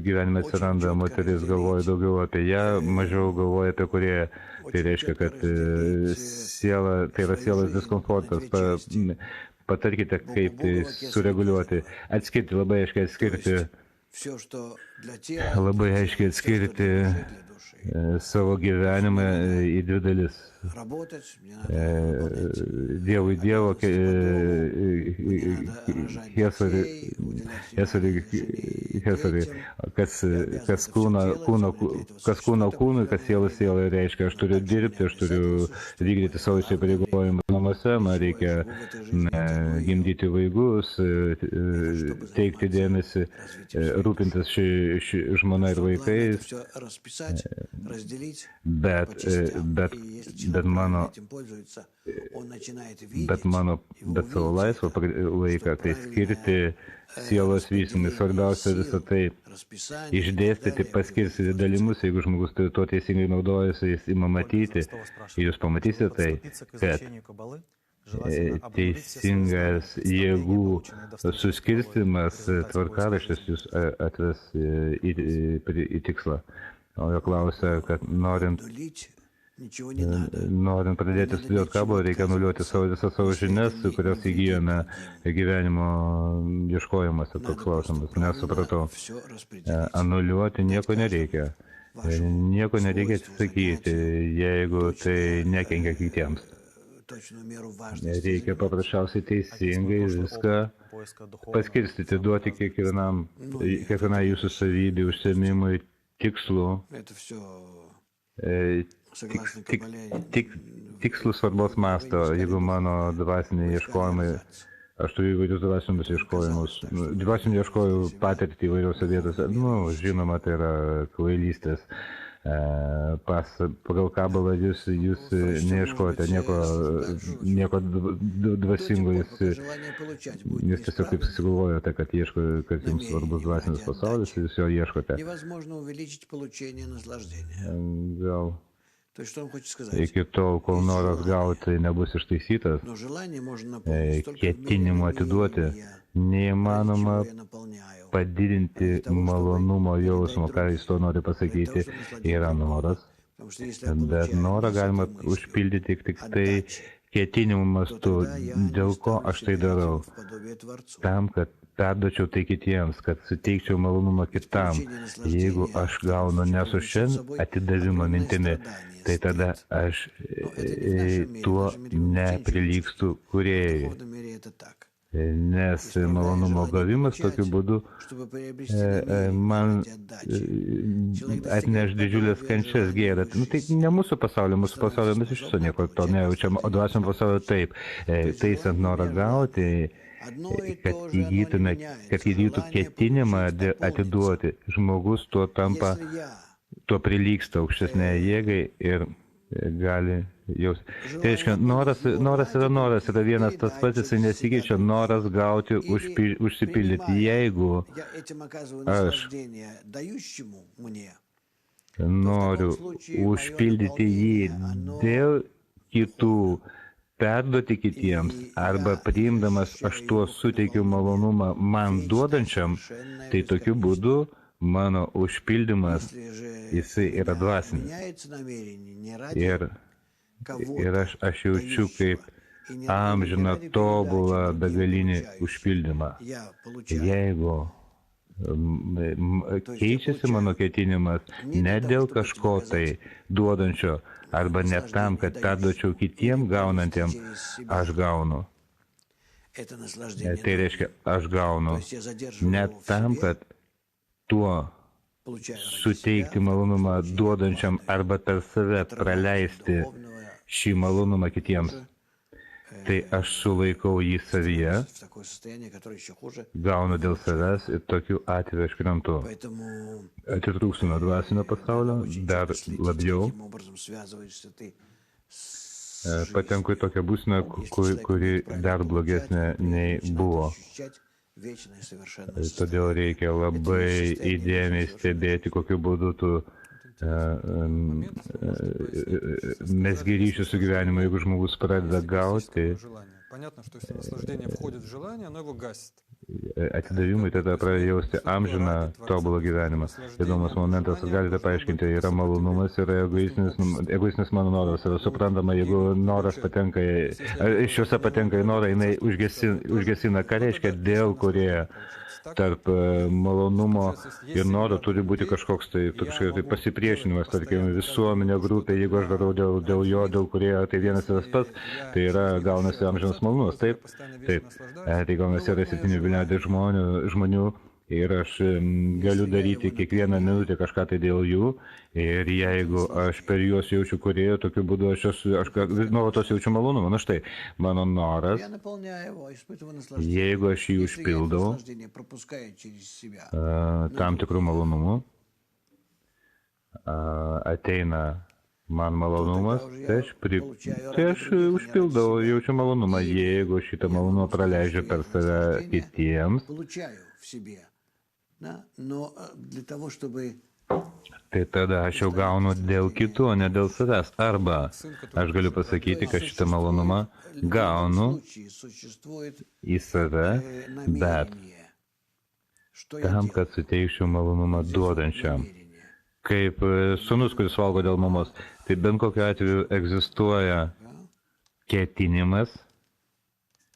gyvenime atsiranda moteris, galvoja daugiau apie ją, mažiau galvoja apie kūrėją. Tai reiškia, kad siela, tai yra sielos diskomfortas. Patarkite, kaip tai sureguliuoti. Atskirti, labai aiškiai atskirti savo gyvenimą į 2 dalis. Dievui Dievo, Hesarį, kas kūno kūnui, kas sielai reiškia, aš turiu dirbti, aš turiu vykdyti savo įsipareigojimus namuose, man reikia gimdyti vaikus, teikti dėmesį, rūpintis žmona ir vaikais, bet savo laisvą laiką, tai skirti sielos vystymui. Svarbiausia visą tai išdėstyti, paskirstyti dalimus, jeigu žmogus tuo teisingai naudojasi, jis ima matyti. Ir jūs pamatysite tai, kad teisingas jėgų suskirstimas, tvarkaraštis jūs atves į tikslą. O jo klausia, kad norint pradėti studijuoti kabulą, reikia anuliuoti visas savo žinias, kurias įgyjome gyvenimo ieškojimuose. Toks klausimas, nesupratau. Anuliuoti nieko nereikia. Nieko nereikia atsisakyti, jeigu tai nekenkia kitiems. Reikia paprasčiausiai teisingai viską paskirstyti, duoti kiekvienai jūsų savybė, užsiėmimui, tikslų. Tikslų svarbos masto, jeigu mano dvasiniai ieškojimai, aš turiu įvairius dvasinius ieškojimus, dvasinių ieškojimų patirtį įvairiose vietose, žinoma, tai yra kvailystės. Pagal kabulą jūs neieškojate nieko dvasingo, jūs tiesiog taip susigalvojate, kad jums svarbus dvasinis pasaulis, jūs jo ieškote. Gal iki tol, kol noras gauti nebus ištaisytas, ketinimo atiduoti, neįmanoma padidinti malonumo jausmo, ką jis to nori pasakyti, yra noras, bet norą galima užpildyti tik tai ketinimų mastu, dėl ko aš tai darau, tam, kad perduočiau tai kitiems, kad suteikčiau malonumą kitam. Jeigu aš gaunu nesu šiandien atidavimo mintimi, tai tada aš tuo neprilygstu kūrėjui. Nes malonumo gavimas tokiu būdu man atneš didžiulės kančias gėdą. Tai ne mūsų pasaulio mes iš viso nieko to nejaučiam, o dvasiam pasaulio taip. Taisant norą gauti, kad įgytų ketinimą atiduoti, žmogus tuo tampa, tuo prilygsta aukštesnei jėgai ir gali jausti. Tai reiškia, noras yra vienas tas pats, jisai nesikeičia, noras gauti, užsipildyti. Jeigu aš noriu užpildyti jį dėl kitų, perduoti kitiems, arba priimdamas aš tuo suteikiu malonumą man duodančiam, tai tokiu būdu mano užpildymas, jisai yra dvasinis. Ir aš jaučiu, kaip amžiną tobulą begalinį užpildymą. Jeigu keičiasi mano ketinimas ne dėl kažko tai duodančio, arba ne tam, kad perduočiau kitiem gaunantiem, aš gaunu. Tai reiškia, aš gaunu ne tam, kad tuo suteikti malonumą duodančiam arba per save praleisti šį malonumą kitiems. Tai aš sulaikau jį savyje, gaunu dėl savęs ir tokiu atveju aš krentu. Atitrūkstu nuo dvasinio pasaulio, dar labiau patenku į tokią būseną, kuri dar blogesnė nei buvo. Todėl reikia labai įdėmiai stebėti, kokiu būdu tu mesgi ryšių su gyvenimu, jeigu žmogus pradeda gauti atidavimui, tada pradeda jausti amžiną tobulą gyvenimą. Įdomus momentas, galite paaiškinti, yra malonumas, yra egoistinis mano noras, yra suprantama, jeigu noras patenka, iš juose patenka į norą, jinai užgesina, ką reiškia dėl kurie tarp malonumo ir noro turi būti kažkoks tai pasipriešinimas, tarkim, visuomenė grupė, jeigu aš darau dėl jo, dėl kurie tai vienas ir tas pats, tai yra gaunasi amžinas malonumas, taip, tai gaunasi yra 7 milijonai žmonių ir aš galiu daryti kiekvieną minutę kažką tai dėl jų ir jeigu aš per juos jaučiu kūrėją, tokiu būdu aš nuolatos jaučiu malonumą. Na štai, mano noras, jeigu aš jį užpildau tam tikrų malonumų, ateina man malonumas, tai aš užpildau, jaučiu malonumą. Jeigu šitą malonumą praleidžiu per save kitiems, tai tada aš jau gaunu dėl kitų, o ne dėl savęs. Arba aš galiu pasakyti, kad šitą malonumą gaunu į save, bet tam, kad suteikčiau malonumą duodančiam. Kaip sūnus, kuris valgo dėl mamos, tai bent kokiu atveju egzistuoja ketinimas,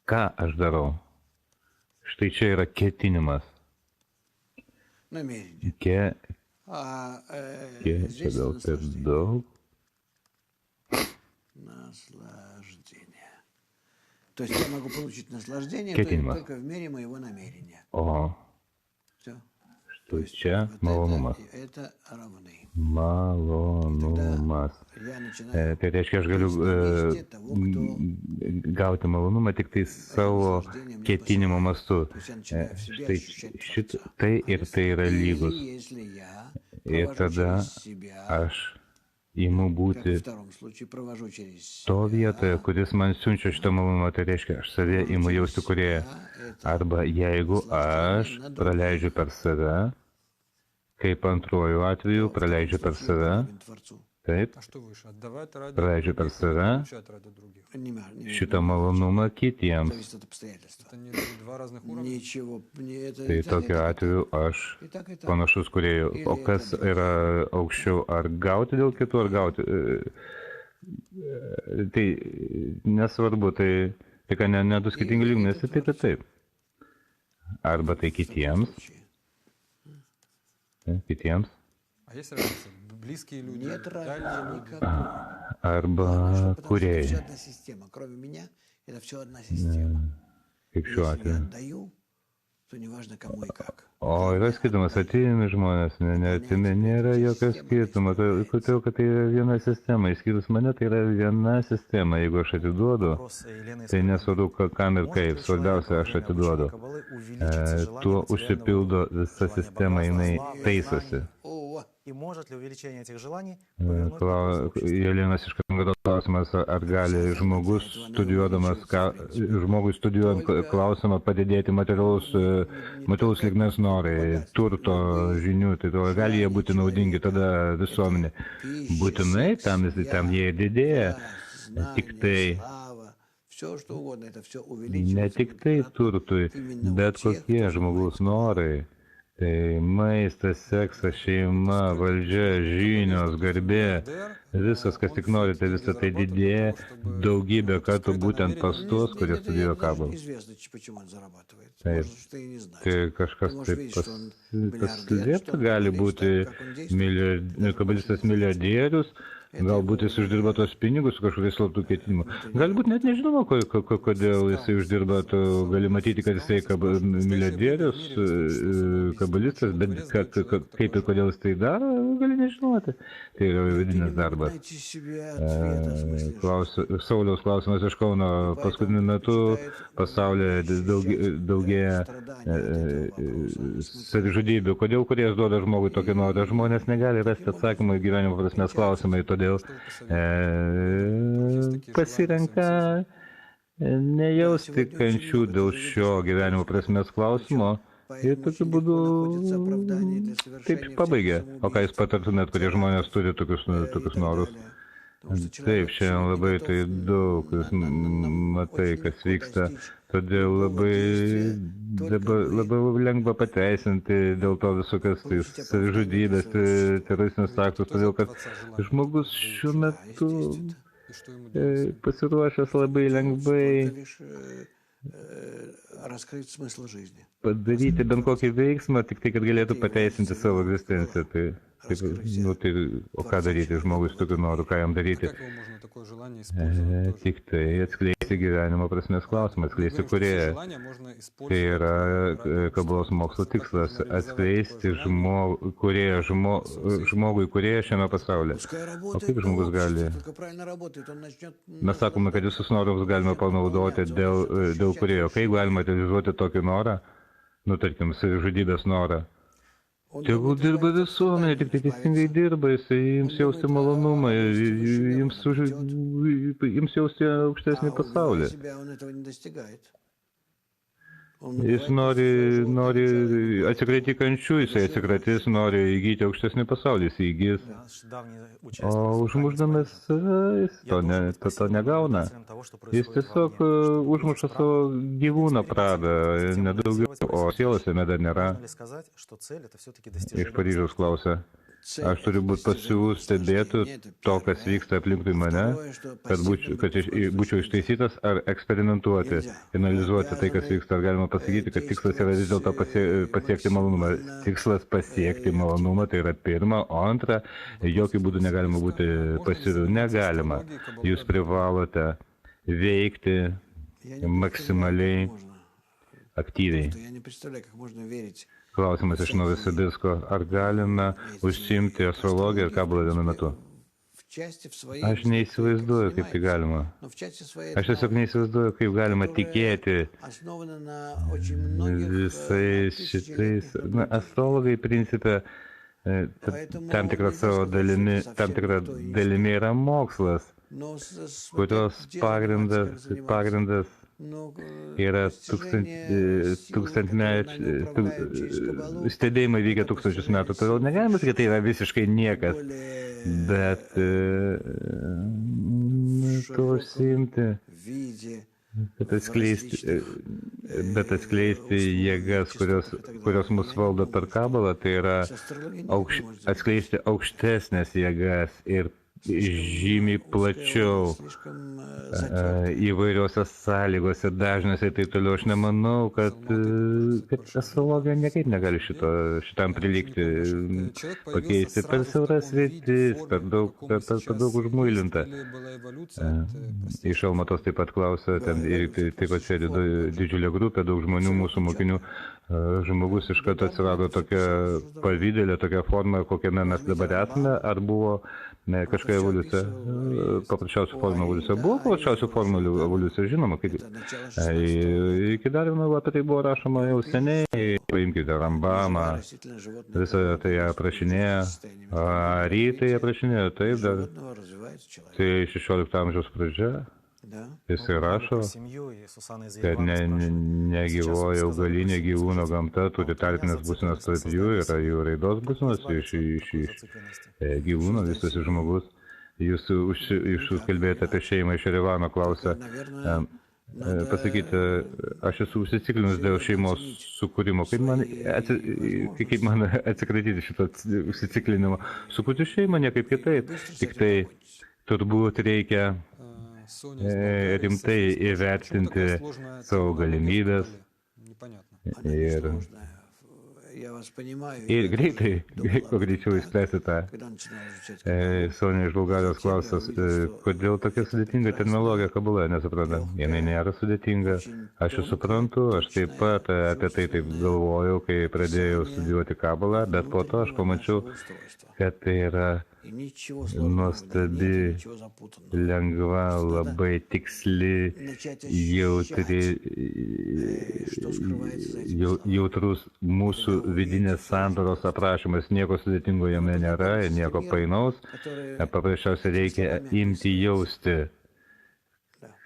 ką aš darau. Štai čia yra ketinimas. Čia gal per daug. Ketinimas. O, štai čia malonumas. Malonumas. Tai reiškia, aš galiu gauti malonumą tik tai savo ketinimo mastu. Štai tai ir tai yra lygus. Ir tada aš imu būti to vietoje, kuris man siunčia šitą malonumą. Tai reiškia, aš save imu jausti kūrėją. Arba jeigu aš praleidžiu per save, kaip antruoju atveju, praleidžiu per save, taip, praleidžiu per save šitą malonumą kitiems. Tai tokiu atveju aš panašus kūrėjų. O kas yra aukščiau, ar gauti dėl kitų, ar gauti? Tai nesvarbu, tai ką ne du skirtingi lygmenys, tai taip. Arba tai kitiems. Kitiems. Arba kūrėjai. Kaip šiuo atveju. O yra skirtumas, atėjami žmonės, neatimi, nėra jokio skirtumo, todėl, kad tai yra viena sistema, išskyrus mane, tai yra viena sistema, jeigu aš atiduodu, tai nesvarbu kam ir kaip, svarbiausia, aš atiduodu, tuo užsipildo visa sistema, jinai taisosi. Jelenas iš Kanados klausimas, ar gali žmogus žmogui studijuojant klausimą padidėti materialus lygmens norai, turto žinių, tai gali jie būti naudingi tada visuomenė. Būtinai tam jie didėja, tik tai ne tik tai turtui, bet kokie žmogaus norai. Tai maistas, seksas, šeima, valdžia, žinios, garbė, Viskas, kas tik norite, visą tai didėja daugybę kartų būtent pas tuos, kurie studijuoja kabalą. Taip, tai kažkas taip paslėpta, gali būti kabalistas milijardierius, galbūt jis uždirba tos pinigus su kažkokiais slaptų ketinimų. Galbūt net nežinoma, kodėl jisai uždirba, gali matyti, kad jisai milijardierius, kabalistas, bet kaip ir kodėl jis tai daro, gali nežinoti. Tai yra vidinis darbas. Sauliaus klausimas iš Kauno. Paskutiniu metu pasaulyje daugėja savižudybių. Kodėl kuriejas duoda žmogui tokį norą? Žmonės negali rasti atsakymą į gyvenimo prasmės klausimai, todėl pasirenka nejausti kančių dėl šio gyvenimo prasmės klausimo ir tokiu būdu taip pabaigia. O ką jūs patartumėt, kurie žmonės turi tokius norus? Taip, šiandien labai tai daug, jūs matai, kas vyksta, todėl labai lengva pateisinti dėl to visokias savižudybės, teroristinius aktus, todėl kad žmogus šiuo metu pasiruošęs labai lengvai padaryti bent kokį veiksmą, tik tai, kad galėtų pateisinti savo egzistenciją. O ką daryti žmogui su tokiu noru, ką jam daryti? Tik tai atskleisti gyvenimo prasmės klausimą, atskleisti kūrėją. Tai yra kabalos mokslo tikslas - atskleisti žmogui kūrėją šiame pasaulyje. O kaip žmogus gali? Mes sakome, kad visus norus galime panaudoti dėl kūrėjo. Kaip galima realizuoti tokį norą? Tarkim, savižudybės norą. Tegul dirba visuomenė, tik tai teisingai dirba, jisai jums jausti malonumą, jums jausti aukštesnį pasaulį. Jis nori atsikratyti kančių, jisai atsikratys, nori įgyti aukštesnį pasaulį, jis įgys. O užmušdamas jis to negauna. Jis tiesiog užmuša savo gyvūną pradą, nedaugiau, o sielos jame dar nėra. Iš Paryžiaus klausia. Aš turiu būti pasyvus stebėtų to, kas vyksta aplinkui mane, kad būčiau ištaisytas ar eksperimentuoti, analizuoti tai, kas vyksta. Ar galima pasakyti, kad tikslas yra vis dėlto pasiekti malonumą. Tikslas pasiekti malonumą, tai yra pirma, o antra, jokių būdų negalima būti pasyviu. Negalima. Jūs privalote veikti maksimaliai aktyviai. Klausimas iš Novosibirsko. Ar galime užsiimti astrologiją ir kabalą vienu metu? Aš neįsivaizduoju, kaip tai galima. Aš tiesiog neįsivaizduoju, kaip galima tikėti visais šitais. Astrologai, principe, tam tikra savo dalimi yra mokslas, kurios pagrindas yra stebėjimai vykę tūkstančius metų, todėl negalima sakyti, tai yra visiškai niekas, bet to užsiimti, bet atskleisti jėgas, kurios mus valdo per kabalą, tai yra atskleisti aukštesnės jėgas ir žymiai plačiau įvairiuose sąlygose, dažniausiai ir taip toliau. Aš nemanau, kad astrologija niekaip negali šitam prilygti, pakeisti. Per siauras sritis, per daug užmuilinta. Iš Almatos taip pat klausia, taip pat sėdi didžiulė grupė, daug žmonių, mūsų mokinių. Žmogus iš karto atsirado tokia pavydelė, tokia forma, kokiame mes dabar esame, ar buvo kažkokia evoliucija, paprasčiausių formų evoliucija. Buvo paprasčiausių formų evoliucija, žinoma, kaip iki Darvino apie tai buvo rašoma jau seniai, paimkite Rambamą, visą tai aprašinėja, rytai aprašinėja, taip dar, tai 16 amžiaus pradžia. Jisai rašo, kad negyvoja augalinė gyvūno gamta turi tarpinės būsenas tarp jų, yra jų raidos būsenas, iš gyvūno vystosi žmogus. Jūs kalbėjote apie šeimą iš Erevano, klausia. pasakyti, aš esu užsiciklinus dėl šeimos sukūrimo. Kaip man atsikratyti šito užsiciklinimo? Sukurti šeimą niekaip kitaip. Tik tai turbūt reikia rimtai įvertinti savo galimybės ir greitai, kuo greičiau išspręsti tą. Sonija iš Bulgarijos klausas, kodėl tokia sudėtinga terminologija Kabuloje, nesupranta. Jinai nėra sudėtinga, aš jau suprantu, aš taip pat apie tai taip galvojau, kai pradėjau studijuoti Kabulą, bet po to aš pamačiau, kad tai yra nuostabi, lengva, labai tiksli, jautrus mūsų vidinės sandaros aprašymas. Nieko sudėtingo jame nėra, nieko painaus. Paprasčiausiai reikia imti jausti,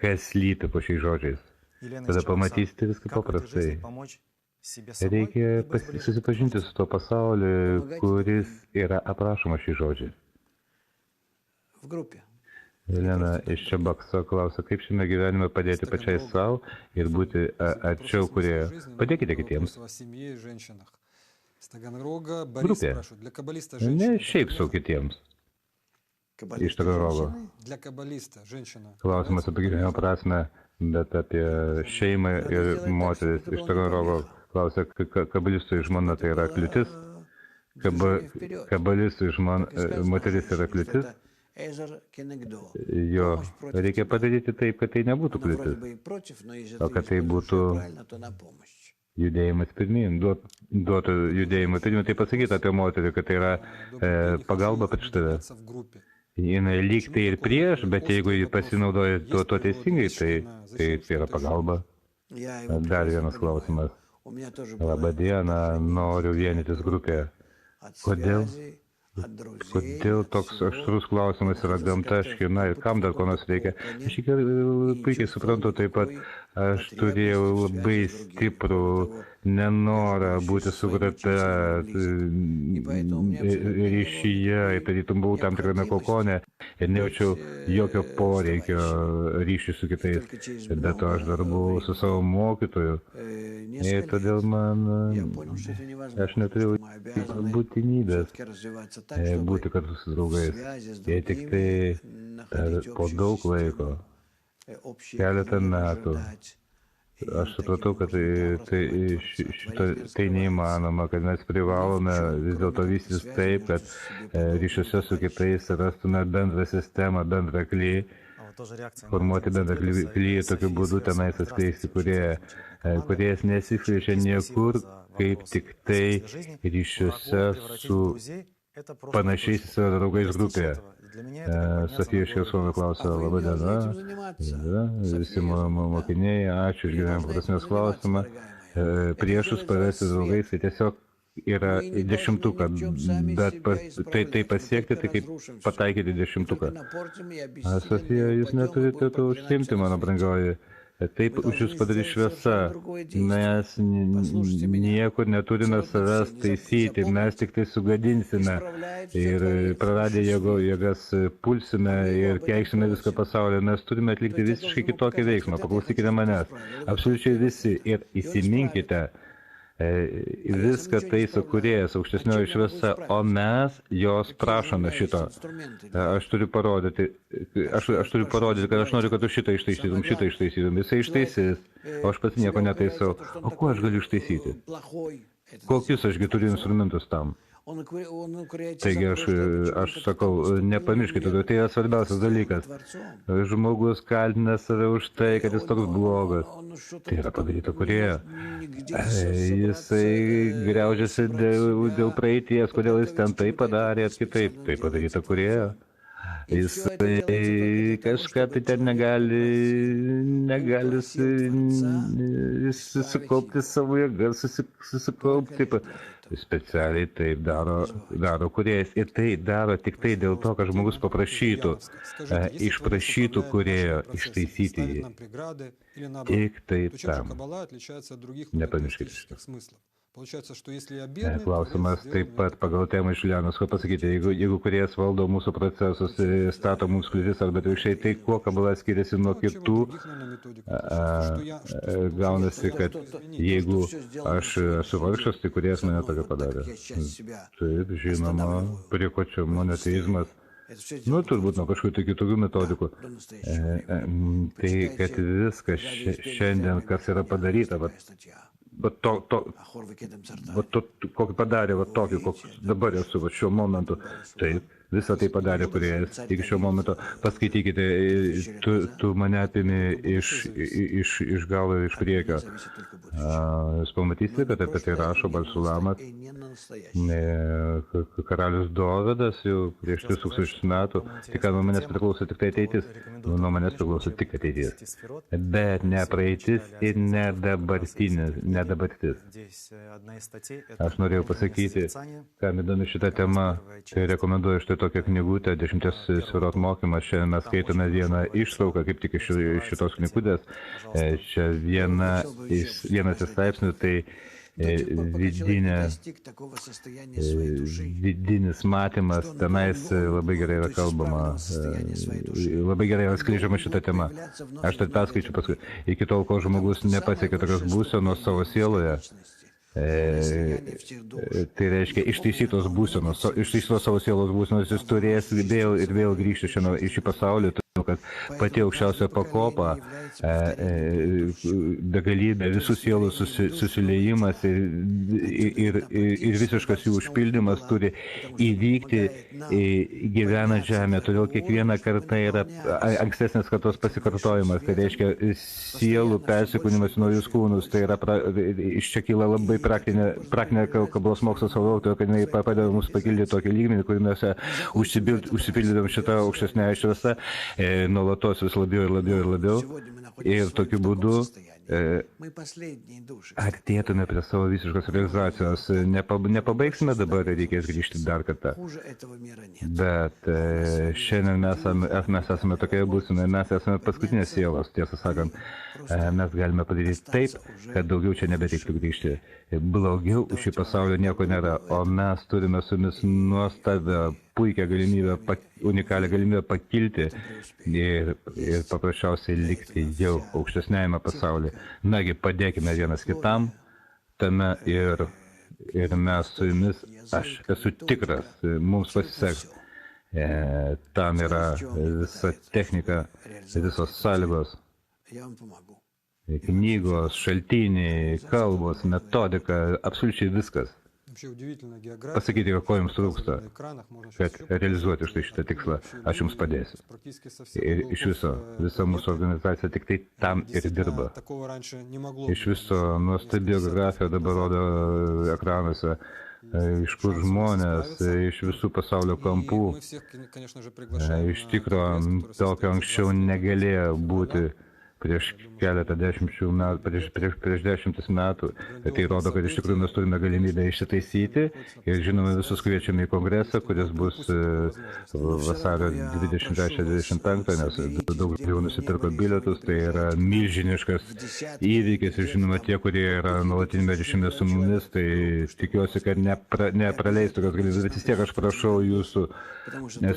kas slypi po šiais žodžiais. Tada pamatysite viską paprastai. Reikia susipažinti su to pasauliu, kuris yra aprašomas šiais žodžiais. Elena iš Čebakso klausia, kaip šiame gyvenime padėti pačiai savo ir būti arčiau kurioje. Padėkite kitiems. Grupė. Ne šiaip sau kitiems. Iš Taganrogo. Klausimas apie gyvenimo prasme, bet apie šeimą ir moteris. Iš Taganrogo klausia, kabalistų žmona tai yra kliūtis. Kabalistų moteris yra kliūtis. Jo, reikia padaryti taip, kad tai nebūtų kliūtis, o kad tai būtų judėjimas pirmyn, duotų judėjimą pirmyn. Tai pasakyti apie moterį, kad tai yra pagalba prieš tave. Jinai lyg tai ir prieš, bet jeigu jį pasinaudoja tuo teisingai, tai yra pagalba. Dar vienas klausimas. Labadiena, noriu vienytis grupėje. Kodėl toks aštrus klausimas yra gamta, škina ir kam dar ko nors reikia? Aš puikiai suprantu taip pat, aš turėjau labai stiprų nenorą būti su grupe ryšyje, ir tarytum buvau tam tikrame kokone ir nejaučiau jokio poreikio ryšių su kitais. Bet to aš dar buvau su savo mokytoju ir todėl aš neturėjau būtinybės būti kartu su draugais. Jei tik tai po daug laiko, keletą metų, aš supratau, kad tai neįmanoma, kad mes privalome vis dėlto vystytis taip, kad ryšiuose su kitais rastume bendrą sistemą, bendrą klijį, formuoti bendrą klijį, tokiu būdu tenais atskleisti kuriejas nesiskleidžia niekur, kaip tik tai ryšiuose su panašiais savo draugais grupėje. Sofija iš Chersonų klausia, laba diena, visi mokiniai, ačiū už gyvenimo prasmės klausimą. Priešus pavesti draugais, tai tiesiog yra 10, bet tai pasiekti, tai kaip pataikyti 10. Sofija, jūs neturite to užsiimti, mano brangioji. Taip už jūs padarys šviesa. Mes niekur neturime savęs taisyti, mes tik tai sugadinsime ir praradę jėgas pulsime ir keiksime viską pasaulyje. Mes turime atlikti visiškai kitokį veiksmą. Paklausykite manęs. Absoliučiai visi ir įsiminkite. Viską taiso kūrėjas, aukštesnioji šviesa, o mes jos prašome šito. Aš turiu parodyti, kad aš noriu, kad tu šitą ištaisytum. Jisai ištaisys, o aš pats nieko netaisau. O kuo aš galiu ištaisyti? Kokius ašgi turiu instrumentus tam? Taigi aš sakau, nepamirškite, tai yra svarbiausias dalykas. Žmogus kaltina save už tai, kad jis toks blogas. Tai yra padaryta kūrėjo. Jisai griaužiasi dėl praeities, kodėl jis ten tai padarė, ar kitaip. Tai padaryta kūrėjo. Jisai kažką tai ten negali susikaupti savo jėgas, susikaupti. Specialiai taip daro kūrėjas. Ir tai daro tik tai dėl to, kad žmogus paprašytų, išprašytų kūrėjo ištaisyti jį. Tik taip tam. Nepamirškite šitą. Klausimas taip pat pagal temą iš Lianos, ko pasakyti, jeigu kuriejas valdo mūsų procesus, stato mums kliūtis arba atvirkščiai, tai kuo kabala skiriasi nuo kitų, gaunasi, kad jeigu aš esu vargšas, tai kuriejas mane tokia padarė. Taip, žinoma, prie ko čia monoteizmas. Nu, turbūt nuo kažkokių tai kitokių metodikų. Tai, kad viskas šiandien, kas yra padaryta, kokį padarė, tokį, koks dabar esu šiuo momentu, taip, visą tai padarė kuriejas iki šio momento. Paskaitykite, tu mane apimi iš galo ir iš priekio. Jūs pamatysite, kad apie tai rašo Balsulamas, karalius Dovydas jau prieš 3000 metų, tik nuo manęs priklauso tik tai ateitis, nuo manęs priklauso tik ateitis, bet ne praeitis ir ne dabartis. Aš norėjau pasakyti, kam įdomi šitą temą, tai rekomenduoju štai tokią knygutę, 10 sferot mokymas. Šiandien mes skaitome vieną ištrauką, kaip tik iš šitos knygutės. Čia vienas straipsnių, tai vidinis matymas, tenais labai gerai yra kalbama, labai gerai yra skleidžiama šitą temą. Aš tai perskaičiu paskui. Iki tol, kol žmogus nepasiekia tokios būsenos savo sieloje, tai reiškia ištaisytos būsenos, ištaisytos savo sielos būsenos, jis turės vėl ir vėl grįžti į šį pasaulį, kad pati aukščiausia pakopa, begalybė, visų sielų susiliejimas ir visiškas jų užpildymas turi įvykti gyvenant žemę. Todėl kiekviena karta yra ankstesnės kartos pasikartojimas. Tai reiškia sielų persikūnimas į naujus kūnus. Tai yra iš čia kyla labai praktinė kabalos mokslo savauktojo, kad jinai padeda mums pakilti tokį lygmenį, kurį mes užsipildydam šitą aukštesnę šviesą, nuolatos vis labiau ir labiau ir labiau. Ir tokiu būdu artėtume prie savo visiškos realizacijos. Nepabaigsime dabar, reikės grįžti dar kartą. Bet šiandien mes esame tokioje būsenoje, mes esame paskutinės sielos, tiesą sakant. Mes galime padaryti taip, kad daugiau čia nebereiktų grįžti. Blogiau už šį pasaulio nieko nėra, o mes turime su jumis nuostabią, puikią galimybę, unikalią galimybę pakilti ir paprasčiausiai likti jau aukštesnėjame pasaulyje. Nagi, padėkime vienas kitam tame ir mes su jumis, aš esu tikras, mums pasiseks. Tam yra visa technika, visos sąlygos. Knygos, šaltiniai, kalbos, metodika, absoliučiai viskas. Pasakyti, ko jums trūksta, kad realizuoti štai šitą tikslą. Aš jums padėsiu. Ir iš visa mūsų organizacija tik tai tam ir dirba. Iš viso nuostabi biografija dabar rodo ekranuose, iš kur žmonės, iš visų pasaulio kampų. Iš tikro, tokio anksčiau negalėjo būti. Prieš keletą dešimčių metų, prieš 10 metų. Tai rodo, kad iš tikrųjų mes turime galimybę išsitaisyti ir žinoma visus kviečiame į kongresą, kuris bus vasario 23-25, nes daug jau nusipirko bilietus, tai yra milžiniškas įvykis ir žinoma tie, kurie yra nuolatinėme ryšime su mumis, tai tikiuosi, kad nepraleis tokios galimybės, bet vis tiek aš prašau jūsų,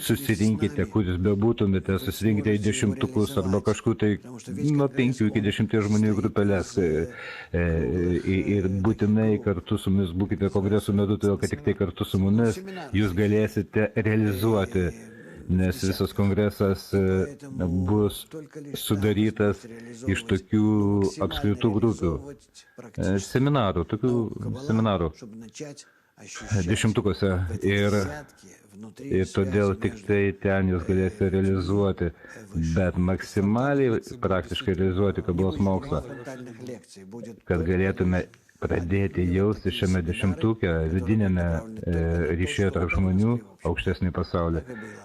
susirinkite, kur jūs bebūtumėte, susirinkite į 10 arba kažkur tai nuo 5 iki 10 žmonių grupelės ir būtinai kartu su mumis būkite kongreso metu, todėl kad tik tai kartu su mumis jūs galėsite realizuoti, nes visas kongresas bus sudarytas iš tokių apskritų grupių, seminarų, tokių seminarų 10-kuose ir todėl tik tai ten jūs galėsite realizuoti, bet maksimaliai praktiškai realizuoti kabalos mokslą, kad galėtume pradėti jausti šiame 10-uke vidinėme ryšyje tarp žmonių aukštesnį pasaulį.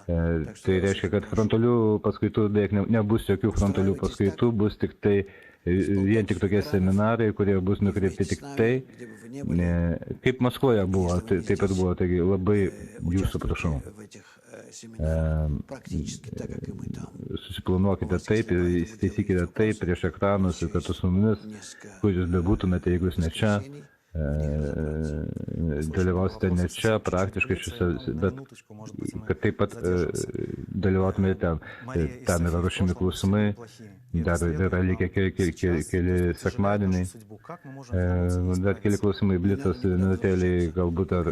Tai reiškia, kad frontalių paskaitų beveik nebus jokių frontalių paskaitų, bus tik tai vien tik tokie seminarai, kurie bus nukreipti tik tai, kaip Maskvoje buvo, taip pat buvo, taigi labai jūsų prašau. Susiplanuokite taip, įsitaisykite taip prieš ekranus ir kartu su mumis, kur jūs bebūtumėte, jeigu jūs ne čia, dalyvausite ne čia praktiškai šiuose, bet kad taip pat dalyvautumėte ten. Ten yra ruošiami klausimai, dar yra likę keli sekmadieniai, dar keli klausimai, blitas, minutėliai, galbūt ar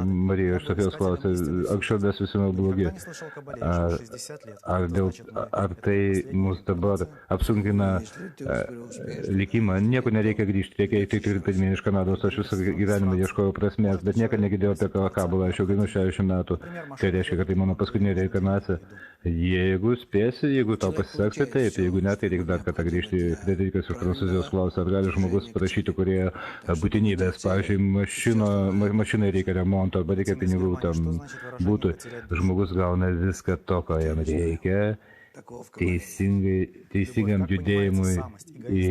Marija iš Sofijos klausė, anksčiau mes visi blogi. Ar tai mus dabar apsunkina likimą? Nieko nereikia grįžti, reikia eiti pirmyn iš Kanados, aš visą gyvenimą ieškojau prasmės, bet niekada negirdėjau apie Kabulą, aš jau gyvenu 60 metų, tai reiškia, kad tai mano paskutinė reinkarnacija. Jeigu spėsi, jeigu tau pasiseks, tai jeigu ne, tai reikia dar kartą grįžti. Frederikas iš Prancūzijos klausė, ar gali žmogus prašyti, kurie būtinybės, pavyzdžiui, mašinai reikia remonto, arba reikia pinigų tam būtų, žmogus gauna viską to, ko jam reikia, teisingam judėjimui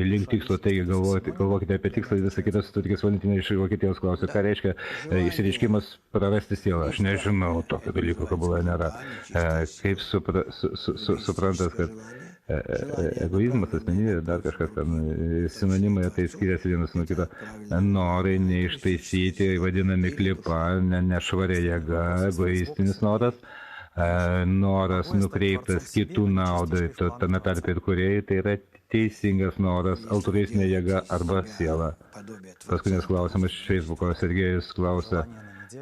link tikslo, taigi galvokite apie tikslą, visą kitą sutarkis. Valentina iš Vokietijos klausė, ką reiškia išsireiškimas prarasti sielą. Aš nežinau, tokio dalyko Kabuloje nėra. Kaip suprantas, kad egoizmas, asmenybė, dar kažkas ten, sinonimai, tai skiriasi vienas nuo kito. Norai neištaisyti, vadinami klipa, nešvaria jėga, egoistinis noras. Noras nukreiptas kitų naudai, tame tarpe ir kūrėjai, tai yra teisingas noras, altruistinė jėga arba siela. Paskutinis klausimas iš Facebooko, Sergejus klausia,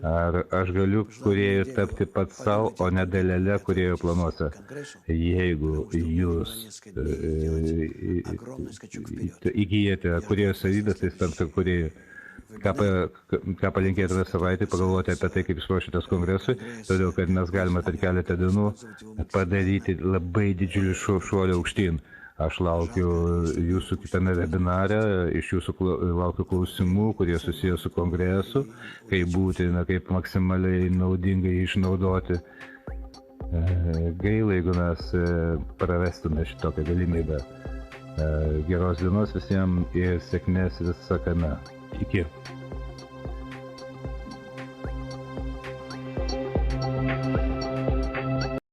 ar aš galiu kūrėjų tapti pats savo, o ne dalelė kūrėjų planuose. Jeigu jūs įgyjate kūrėjų savybės, tai tapti kūrėjų. Ką palinkėti tą savaitę, pagalvoti apie tai, kaip jūs ruošitės kongresui, todėl kad mes galime per keletą dienų padaryti labai didžiulį šuolį aukštyn. Aš laukiu jūsų kitame webinare, iš jūsų laukiu klausimų, kurie susijęs su kongresu, kaip būtina, kaip maksimaliai naudingai išnaudoti. Gaila, jeigu mes prarastume šitokią galimybę. Geros dienos visiems ir sėkmės visą kame. Iki.